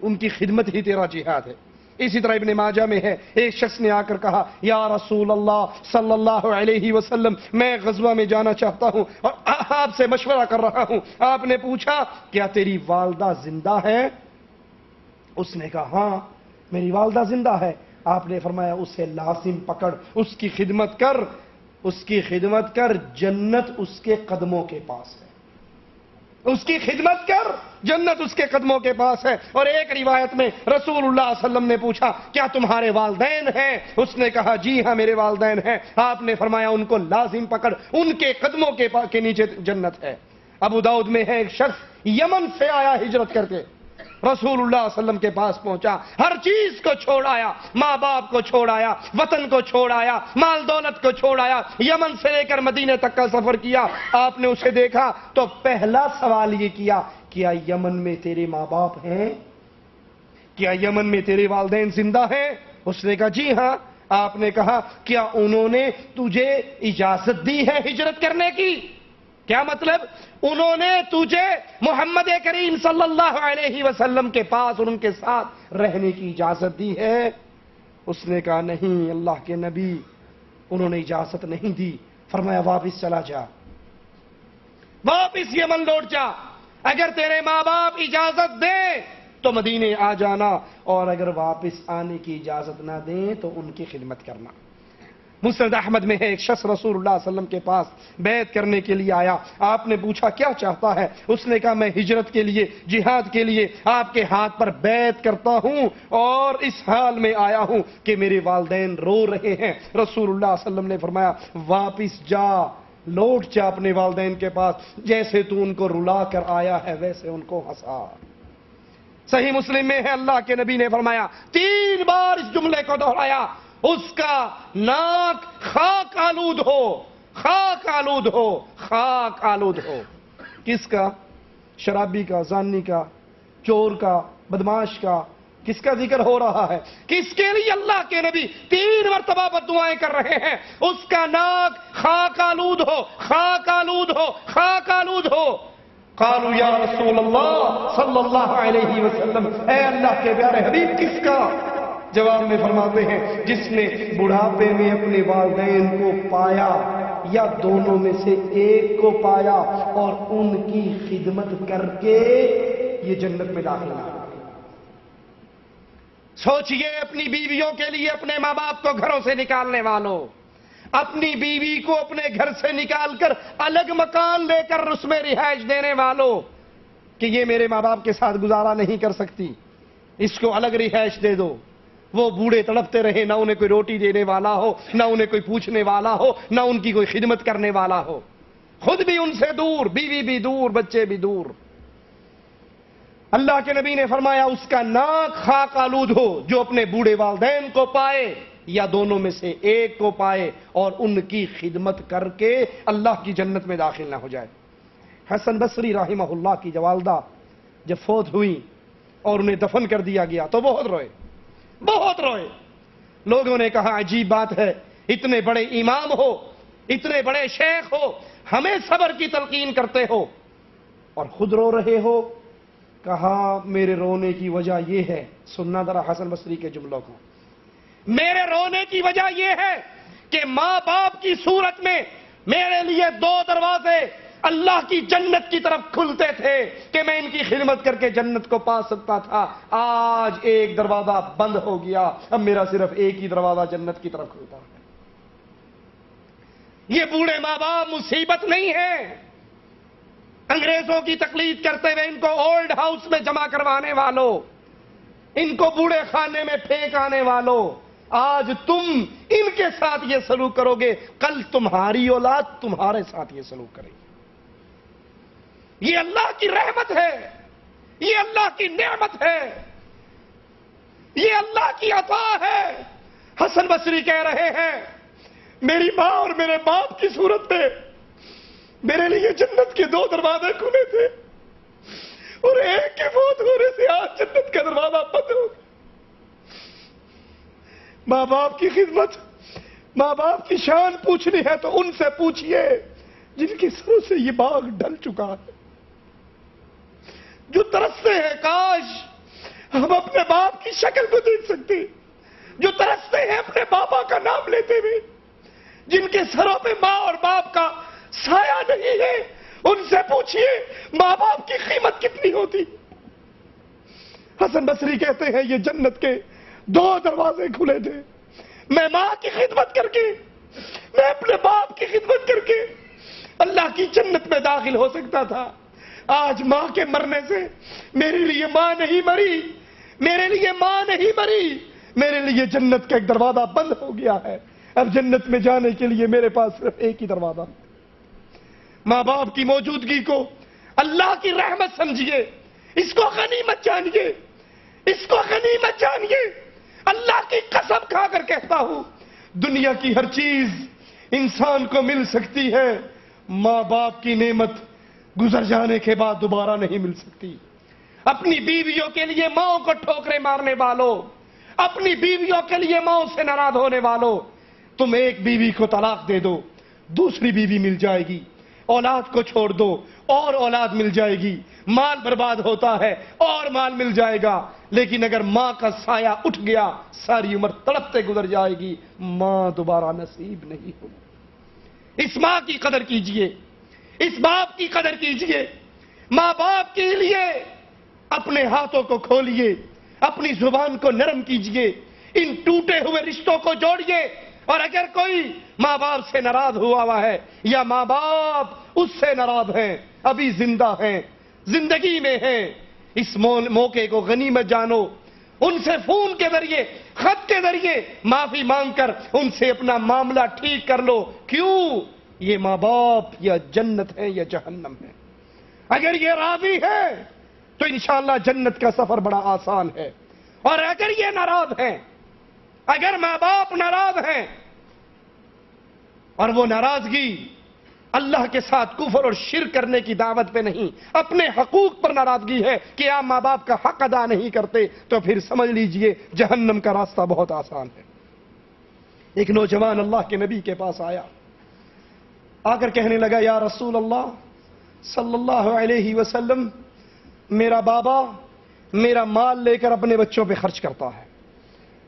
ان کی خدمت ہی تیرا جہاد ہے۔ اسی طرح ابن ماجہ میں ہے، ایک شخص نے آ کر کہا یا رسول اللہ صلی اللہ علیہ وسلم، میں غزوہ میں جانا چاہتا ہوں اور آپ سے مشورہ کر رہا ہوں۔ آپ نے پوچھا کیا تیری والدہ زندہ ہے؟ اس نے کہا ہاں میری والدہ زندہ ہے۔ آپ نے فرمایا اسے لازم پکڑ، اس کی خدمت کر، اس کی خدمت کر، جنت اس کے قدموں کے پاس ہے، اس کی خدمت کر، جنت اس کے قدموں کے پاس ہے۔ اور ایک روایت میں رسول اللہ صلی اللہ علیہ وسلم نے پوچھا کیا تمہارے والدین ہیں؟ اس نے کہا جی ہاں میرے والدین ہیں۔ آپ نے فرمایا ان کو لازم پکڑ، ان کے قدموں کے نیچے جنت ہے۔ ابو داؤد میں ہے ایک شخص یمن سے آیا ہجرت کر کے، رسول اللہ صلی اللہ علیہ وسلم کے پاس پہنچا، ہر چیز کو چھوڑ آیا، ماں باپ کو چھوڑ آیا، وطن کو چھوڑ آیا، مال دولت کو چھوڑ آیا، یمن سے لے کر مدینے تک کا سفر کیا۔ آپ نے اسے دیکھا تو پہلا سوال یہ کیا کیا یمن میں تیرے ماں باپ ہیں؟ کیا یمن میں تیرے والدین زندہ ہیں؟ اس نے کہا جی ہاں۔ آپ نے کہا کیا انہوں نے تجھے اجازت دی ہے ہجرت کرنے کی؟ کیا مطلب؟ انہوں نے تجھے محمد کریم صلی اللہ علیہ وسلم کے پاس اور ان کے ساتھ رہنے کی اجازت دی ہے؟ اس نے کہا نہیں اللہ کے نبی، انہوں نے اجازت نہیں دی۔ فرمایا واپس چلا جا، واپس یمن لوٹ جا، اگر تیرے ماں باپ اجازت دیں تو مدینے آ جانا، اور اگر واپس آنے کی اجازت نہ دیں تو ان کی خدمت کرنا۔ مسند احمد میں ہے ایک شخص رسول اللہ صلی اللہ علیہ وسلم کے پاس بیعت کرنے کے لیے آیا۔ آپ نے پوچھا کیا چاہتا ہے؟ اس نے کہا میں ہجرت کے لیے، جہاد کے لیے آپ کے ہاتھ پر بیعت کرتا ہوں، اور اس حال میں آیا ہوں کہ میرے والدین رو رہے ہیں۔ رسول اللہ صلی اللہ علیہ وسلم نے فرمایا واپس جا، لوٹ جا اپنے والدین کے پاس، جیسے تو ان کو رلا کر آیا ہے ویسے ان کو ہنسا۔ صحیح مسلم میں ہے اللہ کے نبی نے فرمایا 3 بار اس جملے کو دہرایا، اس کا ناک خاک آلود ہو، خاک آلود ہو، خاک آلود ہو۔ کس کا؟ شرابی کا، زانی کا، چور کا، بدماش کا، کس کا ذکر ہو رہا ہے؟ کس کے لیے اللہ کے نبی 3 مرتبہ بددعائیں کر رہے ہیں؟ اس کا ناک خاک آلود ہو، خاک آلود ہو، خاک آلود ہو۔ قالوا یا رسول اللہ صلی اللہ علیہ وسلم، اے اللہ کے پیارے حبیب کس کا؟ جواب میں فرماتے ہیں جس نے بڑھاپے میں اپنے والدین کو پایا یا دونوں میں سے ایک کو پایا اور ان کی خدمت کر کے یہ جنت میں داخل ہوا۔ سوچئے اپنی بیویوں کے لیے اپنے ماں باپ کو گھروں سے نکالنے والوں، اپنی بیوی کو اپنے گھر سے نکال کر الگ مکان لے کر اس میں رہائش دینے والوں، کہ یہ میرے ماں باپ کے ساتھ گزارا نہیں کر سکتی، اس کو الگ رہائش دے دو۔ وہ بوڑھے تڑپتے رہے، نہ انہیں کوئی روٹی دینے والا ہو، نہ انہیں کوئی پوچھنے والا ہو، نہ ان کی کوئی خدمت کرنے والا ہو، خود بھی ان سے دور، بیوی بھی دور، بچے بھی دور۔ اللہ کے نبی نے فرمایا اس کا ناک خاک آلود ہو جو اپنے بوڑھے والدین کو پائے یا دونوں میں سے ایک کو پائے اور ان کی خدمت کر کے اللہ کی جنت میں داخل نہ ہو جائے۔ حسن بصری رحمہ اللہ کی والدہ جب فوت ہوئی اور انہیں دفن کر دیا گیا تو بہت روئے، بہت روئے۔ لوگوں نے کہا عجیب بات ہے، اتنے بڑے امام ہو، اتنے بڑے شیخ ہو، ہمیں صبر کی تلقین کرتے ہو اور خود رو رہے ہو۔ کہا میرے رونے کی وجہ یہ ہے، سننا ذرا حسن بصری کے جملوں کو، میرے رونے کی وجہ یہ ہے کہ ماں باپ کی صورت میں میرے لیے 2 دروازے اللہ کی جنت کی طرف کھلتے تھے کہ میں ان کی خدمت کر کے جنت کو پا سکتا تھا، آج ایک دروازہ بند ہو گیا، اب میرا صرف ایک ہی دروازہ جنت کی طرف کھلتا ہے۔ یہ بوڑھے ماں باپ مصیبت نہیں ہے، انگریزوں کی تقلید کرتے ہوئے ان کو اولڈ ہاؤس میں جمع کروانے والوں، ان کو بوڑھے خانے میں پھینک آنے والوں، آج تم ان کے ساتھ یہ سلوک کرو گے، کل تمہاری اولاد تمہارے ساتھ یہ سلوک کرے گی۔ یہ اللہ کی رحمت ہے، یہ اللہ کی نعمت ہے، یہ اللہ کی عطا ہے۔ حسن بصری کہہ رہے ہیں میری ماں اور میرے باپ کی صورت میں میرے لیے جنت کے 2 دروازے کھلے تھے، اور ایک کے فوت ہونے سے آج جنت کا دروازہ بند ہو گیا۔ ماں باپ کی خدمت، ماں باپ کی شان پوچھنی ہے تو ان سے پوچھئے جن کے سروں سے یہ باغ ڈھل چکا ہے، جو ترستے ہیں کاش ہم اپنے باپ کی شکل کو دیکھ سکتے، جو ترستے ہیں اپنے بابا کا نام لیتے ہوئے، جن کے سروں پہ ماں اور باپ کا سایہ نہیں ہے، ان سے پوچھئے ماں باپ کی قیمت کتنی ہوتی۔ حسن بصری کہتے ہیں یہ جنت کے 2 دروازے کھلے تھے، میں ماں کی خدمت کر کے، میں اپنے باپ کی خدمت کر کے اللہ کی جنت میں داخل ہو سکتا تھا۔ آج ماں کے مرنے سے میرے لیے ماں نہیں مری، میرے لیے ماں نہیں مری، میرے لیے جنت کا ایک دروازہ بند ہو گیا ہے۔ اب جنت میں جانے کے لیے میرے پاس صرف ایک ہی دروازہ۔ ماں باپ کی موجودگی کو اللہ کی رحمت سمجھیے، اس کو غنیمت جانیے، اس کو غنیمت جانیے۔ اللہ کی قسم کھا کر کہتا ہوں، دنیا کی ہر چیز انسان کو مل سکتی ہے، ماں باپ کی نعمت گزر جانے کے بعد دوبارہ نہیں مل سکتی۔ اپنی بیویوں کے لیے ماں کو ٹھوکریں مارنے والوں، اپنی بیویوں کے لیے ماں سے ناراض ہونے والوں، تم ایک بیوی کو طلاق دے دو، دوسری بیوی مل جائے گی، اولاد کو چھوڑ دو اور اولاد مل جائے گی، مال برباد ہوتا ہے اور مال مل جائے گا، لیکن اگر ماں کا سایہ اٹھ گیا ساری عمر تڑپتے گزر جائے گی، ماں دوبارہ نصیب نہیں ہوگی۔ اس ماں کی قدر کیجئے، اس باپ کی قدر کیجئے۔ ماں باپ کے لیے اپنے ہاتھوں کو کھولیے، اپنی زبان کو نرم کیجئے، ان ٹوٹے ہوئے رشتوں کو جوڑیے، اور اگر کوئی ماں باپ سے ناراض ہوا ہے یا ماں باپ اس سے ناراض ہیں، ابھی زندہ ہیں، زندگی میں ہیں، اس موقع کو غنیمت جانو، ان سے فون کے ذریعے، خط کے ذریعے معافی مانگ کر ان سے اپنا معاملہ ٹھیک کر لو۔ کیوں؟ یہ ماں باپ یا جنت ہے یا جہنم ہے۔ اگر یہ راضی ہے تو انشاءاللہ جنت کا سفر بڑا آسان ہے، اور اگر یہ ناراض ہیں، اگر ماں باپ ناراض ہیں، اور وہ ناراضگی اللہ کے ساتھ کفر اور شرک کرنے کی دعوت پہ نہیں، اپنے حقوق پر ناراضگی ہے کہ آپ ماں باپ کا حق ادا نہیں کرتے، تو پھر سمجھ لیجئے جہنم کا راستہ بہت آسان ہے۔ ایک نوجوان اللہ کے نبی کے پاس آیا، آ کر کہنے لگا یا رسول اللہ صلی اللہ علیہ وسلم، میرا بابا میرا مال لے کر اپنے بچوں پہ خرچ کرتا ہے۔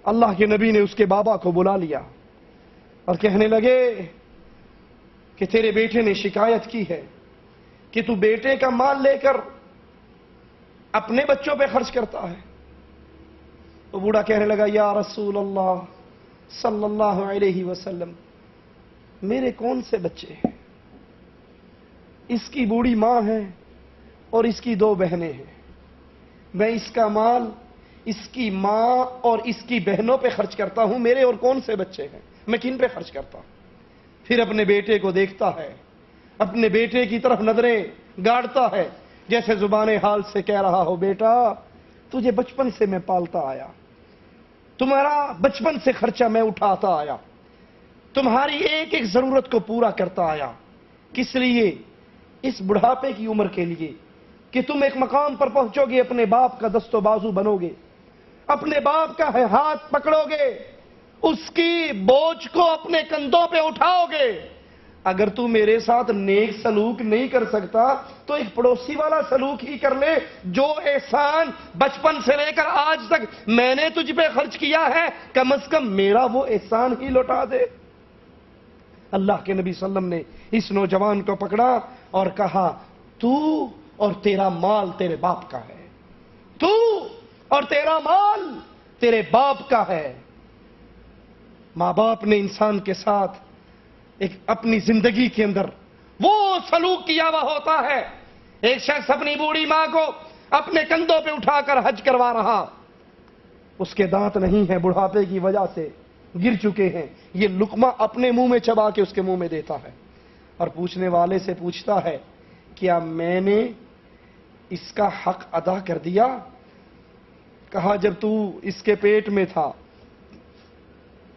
اللہ کے نبی نے اس کے بابا کو بلا لیا اور کہنے لگے کہ تیرے بیٹے نے شکایت کی ہے کہ تو بیٹے کا مال لے کر اپنے بچوں پہ خرچ کرتا ہے۔ تو بوڑھا کہنے لگا یا رسول اللہ صلی اللہ علیہ وسلم، میرے کون سے بچے ہیں؟ اس کی بوڑھی ماں ہے اور اس کی 2 بہنیں ہیں، میں اس کا مال اس کی ماں اور اس کی بہنوں پہ خرچ کرتا ہوں، میرے اور کون سے بچے ہیں، میں کن پہ خرچ کرتا ہوں؟ پھر اپنے بیٹے کو دیکھتا ہے، اپنے بیٹے کی طرف نظریں گاڑتا ہے، جیسے زبان حال سے کہہ رہا ہو بیٹا تجھے بچپن سے میں پالتا آیا، تمہارا بچپن سے خرچہ میں اٹھاتا آیا، تمہاری ایک ایک ضرورت کو پورا کرتا آیا، کس لیے؟ اس بڑھاپے کی عمر کے لیے کہ تم ایک مقام پر پہنچو گے، اپنے باپ کا دست و بازو بنو گے، اپنے باپ کا ہاتھ پکڑو گے، اس کی بوجھ کو اپنے کندھوں پہ اٹھاؤ گے۔ اگر تو میرے ساتھ نیک سلوک نہیں کر سکتا تو ایک پڑوسی والا سلوک ہی کر لے، جو احسان بچپن سے لے کر آج تک میں نے تجھ پہ خرچ کیا ہے کم از کم میرا وہ احسان ہی لوٹا دے۔ اللہ کے نبی صلی اللہ علیہ وسلم نے اس نوجوان کو پکڑا اور کہا تو اور تیرا مال تیرے باپ کا ہے، تو اور تیرا مال تیرے باپ کا ہے۔ ماں باپ نے انسان کے ساتھ ایک اپنی زندگی کے اندر وہ سلوک کیا ہوا ہوتا ہے۔ ایک شخص اپنی بوڑھی ماں کو اپنے کندھوں پہ اٹھا کر حج کروا رہا، اس کے دانت نہیں ہیں، بڑھاپے کی وجہ سے گر چکے ہیں، یہ لقمہ اپنے منہ میں چبا کے اس کے منہ میں دیتا ہے اور پوچھنے والے سے پوچھتا ہے کیا میں نے اس کا حق ادا کر دیا؟ کہا جب تو اس کے پیٹ میں تھا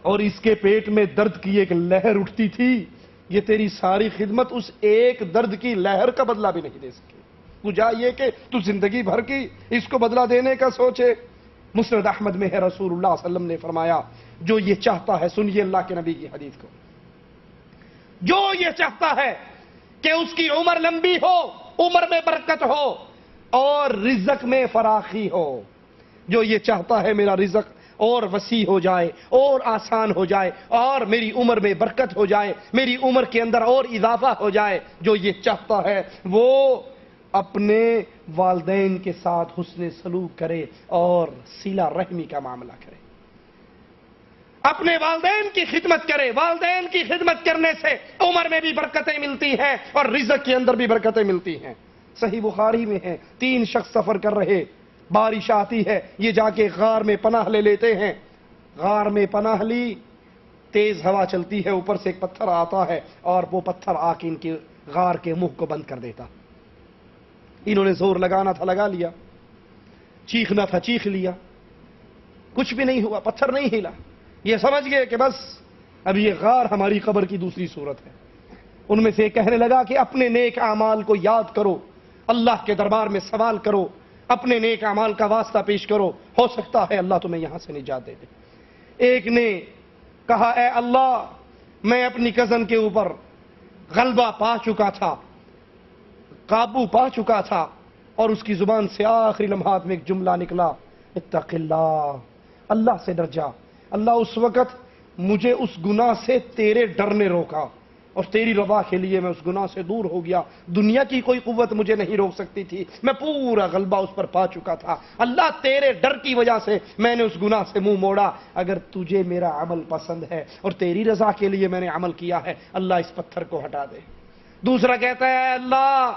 اور اس کے پیٹ میں درد کی ایک لہر اٹھتی تھی، یہ تیری ساری خدمت اس ایک درد کی لہر کا بدلہ بھی نہیں دے سکی۔ وجہ یہ کہ تو زندگی بھر کی اس کو بدلہ دینے کا سوچے۔ مسند احمد میں ہے رسول اللہ صلی اللہ علیہ وسلم نے فرمایا جو یہ چاہتا ہے، سنیے اللہ کے نبی کی حدیث کو، جو یہ چاہتا ہے کہ اس کی عمر لمبی ہو، عمر میں برکت ہو اور رزق میں فراخی ہو، جو یہ چاہتا ہے میرا رزق اور وسیع ہو جائے اور آسان ہو جائے اور میری عمر میں برکت ہو جائے، میری عمر کے اندر اور اضافہ ہو جائے، جو یہ چاہتا ہے وہ اپنے والدین کے ساتھ حسن سلوک کرے اور صلہ رحمی کا معاملہ کرے، اپنے والدین کی خدمت کرے۔ والدین کی خدمت کرنے سے عمر میں بھی برکتیں ملتی ہیں اور رزق کے اندر بھی برکتیں ملتی ہیں۔ صحیح بخاری میں ہے 3 شخص سفر کر رہے، بارش آتی ہے، یہ جا کے غار میں پناہ لے لیتے ہیں۔ غار میں پناہ لی، تیز ہوا چلتی ہے، اوپر سے ایک پتھر آتا ہے اور وہ پتھر آ کے ان کے غار کے منہ کو بند کر دیتا۔ انہوں نے زور لگانا تھا لگا لیا، چیخنا تھا چیخ لیا، کچھ بھی نہیں ہوا، پتھر نہیں ہلا۔ یہ سمجھ گئے کہ بس اب یہ غار ہماری قبر کی دوسری صورت ہے۔ ان میں سے کہنے لگا کہ اپنے نیک اعمال کو یاد کرو، اللہ کے دربار میں سوال کرو، اپنے نیک اعمال کا واسطہ پیش کرو، ہو سکتا ہے اللہ تمہیں یہاں سے نجات دے دے۔ ایک نے کہا اے اللہ، میں اپنی کزن کے اوپر غلبہ پا چکا تھا، قابو پا چکا تھا، اور اس کی زبان سے آخری لمحات میں ایک جملہ نکلا، اتق اللہ، اللہ سے ڈر جا۔ اللہ اس وقت مجھے اس گناہ سے تیرے ڈر نے روکا اور تیری رضا کے لیے میں اس گناہ سے دور ہو گیا۔ دنیا کی کوئی قوت مجھے نہیں روک سکتی تھی، میں پورا غلبہ اس پر پا چکا تھا۔ اللہ تیرے ڈر کی وجہ سے میں نے اس گناہ سے منہ موڑا۔ اگر تجھے میرا عمل پسند ہے اور تیری رضا کے لیے میں نے عمل کیا ہے، اللہ اس پتھر کو ہٹا دے۔ دوسرا کہتا ہے اے اللہ،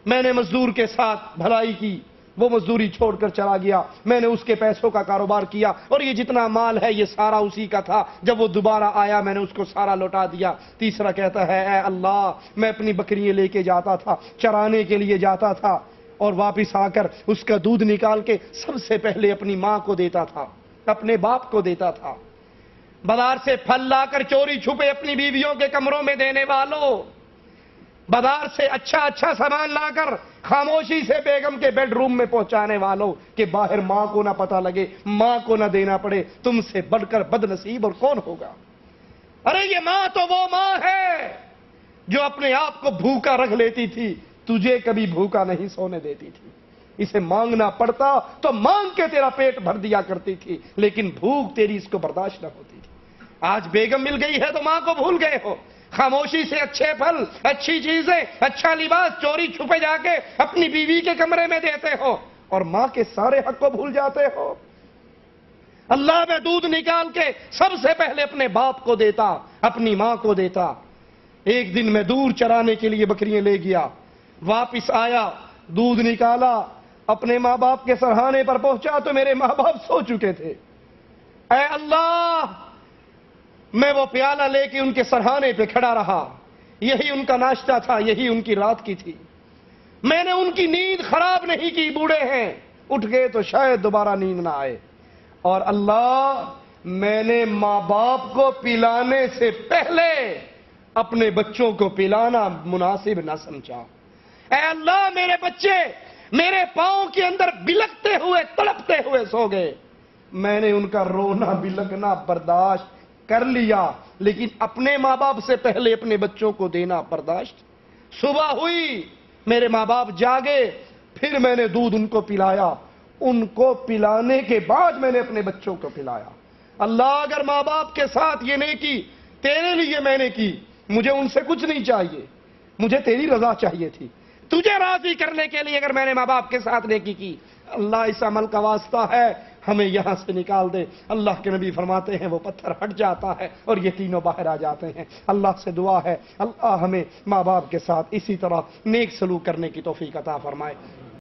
میں نے مزدور کے ساتھ بھلائی کی، وہ مزدوری چھوڑ کر چلا گیا، میں نے اس کے پیسوں کا کاروبار کیا اور یہ جتنا مال ہے یہ سارا اسی کا تھا، جب وہ دوبارہ آیا میں نے اس کو سارا لوٹا دیا۔ تیسرا کہتا ہے اے اللہ، میں اپنی بکریاں لے کے جاتا تھا، چرانے کے لیے جاتا تھا اور واپس آ کر اس کا دودھ نکال کے سب سے پہلے اپنی ماں کو دیتا تھا، اپنے باپ کو دیتا تھا۔ بازار سے پھل لا کر چوری چھپے اپنی بیویوں کے کمروں میں دینے والوں، بازار سے اچھا سامان لا کر خاموشی سے بیگم کے بیڈ روم میں پہنچانے والوں کہ باہر ماں کو نہ پتہ لگے، ماں کو نہ دینا پڑے، تم سے بڑھ کر بد نصیب اور کون ہوگا؟ ارے یہ ماں تو وہ ماں ہے جو اپنے آپ کو بھوکا رکھ لیتی تھی، تجھے کبھی بھوکا نہیں سونے دیتی تھی۔ اسے مانگنا پڑتا تو مانگ کے تیرا پیٹ بھر دیا کرتی تھی، لیکن بھوک تیری اس کو برداشت نہ ہوتی تھی۔ آج بیگم مل گئی ہے تو ماں کو بھول گئے ہو، خاموشی سے اچھے پھل، اچھی چیزیں، اچھا لباس چوری چھپے جا کے اپنی بیوی کے کمرے میں دیتے ہو اور ماں کے سارے حق کو بھول جاتے ہو۔ اللہ میں دودھ نکال کے سب سے پہلے اپنے باپ کو دیتا، اپنی ماں کو دیتا۔ ایک دن میں دور چرانے کے لیے بکریاں لے گیا، واپس آیا، دودھ نکالا، اپنے ماں باپ کے سرہانے پر پہنچا تو میرے ماں باپ سو چکے تھے۔ اے اللہ، میں وہ پیالہ لے کے ان کے سرہانے پہ کھڑا رہا، یہی ان کا ناشتہ تھا، یہی ان کی رات کی تھی، میں نے ان کی نیند خراب نہیں کی، بوڑھے ہیں، اٹھ گئے تو شاید دوبارہ نیند نہ آئے، اور اللہ، میں نے ماں باپ کو پلانے سے پہلے اپنے بچوں کو پلانا مناسب نہ سمجھا۔ اے اللہ، میرے بچے میرے پاؤں کے اندر بلکتے ہوئے تڑپتے ہوئے سو گئے، میں نے ان کا رونا بلکنا برداشت کر لیا، لیکن اپنے ماں باپ سے پہلے اپنے بچوں کو دینا برداشت۔ صبح ہوئی، میرے ماں باپ جاگے، پھر میں نے دودھ ان کو پلایا، ان کو پلانے کے بعد میں نے اپنے بچوں کو پلایا۔ اللہ، اگر ماں باپ کے ساتھ یہ نیکی تیرے لیے میں نے کی، مجھے ان سے کچھ نہیں چاہیے، مجھے تیری رضا چاہیے تھی، تجھے راضی کرنے کے لیے اگر میں نے ماں باپ کے ساتھ نیکی کی، اللہ اس عمل کا واسطہ ہے ہمیں یہاں سے نکال دے۔ اللہ کے نبی فرماتے ہیں وہ پتھر ہٹ جاتا ہے اور یہ تینوں باہر آ جاتے ہیں۔ اللہ سے دعا ہے اللہ ہمیں ماں باپ کے ساتھ اسی طرح نیک سلوک کرنے کی توفیق عطا فرمائے۔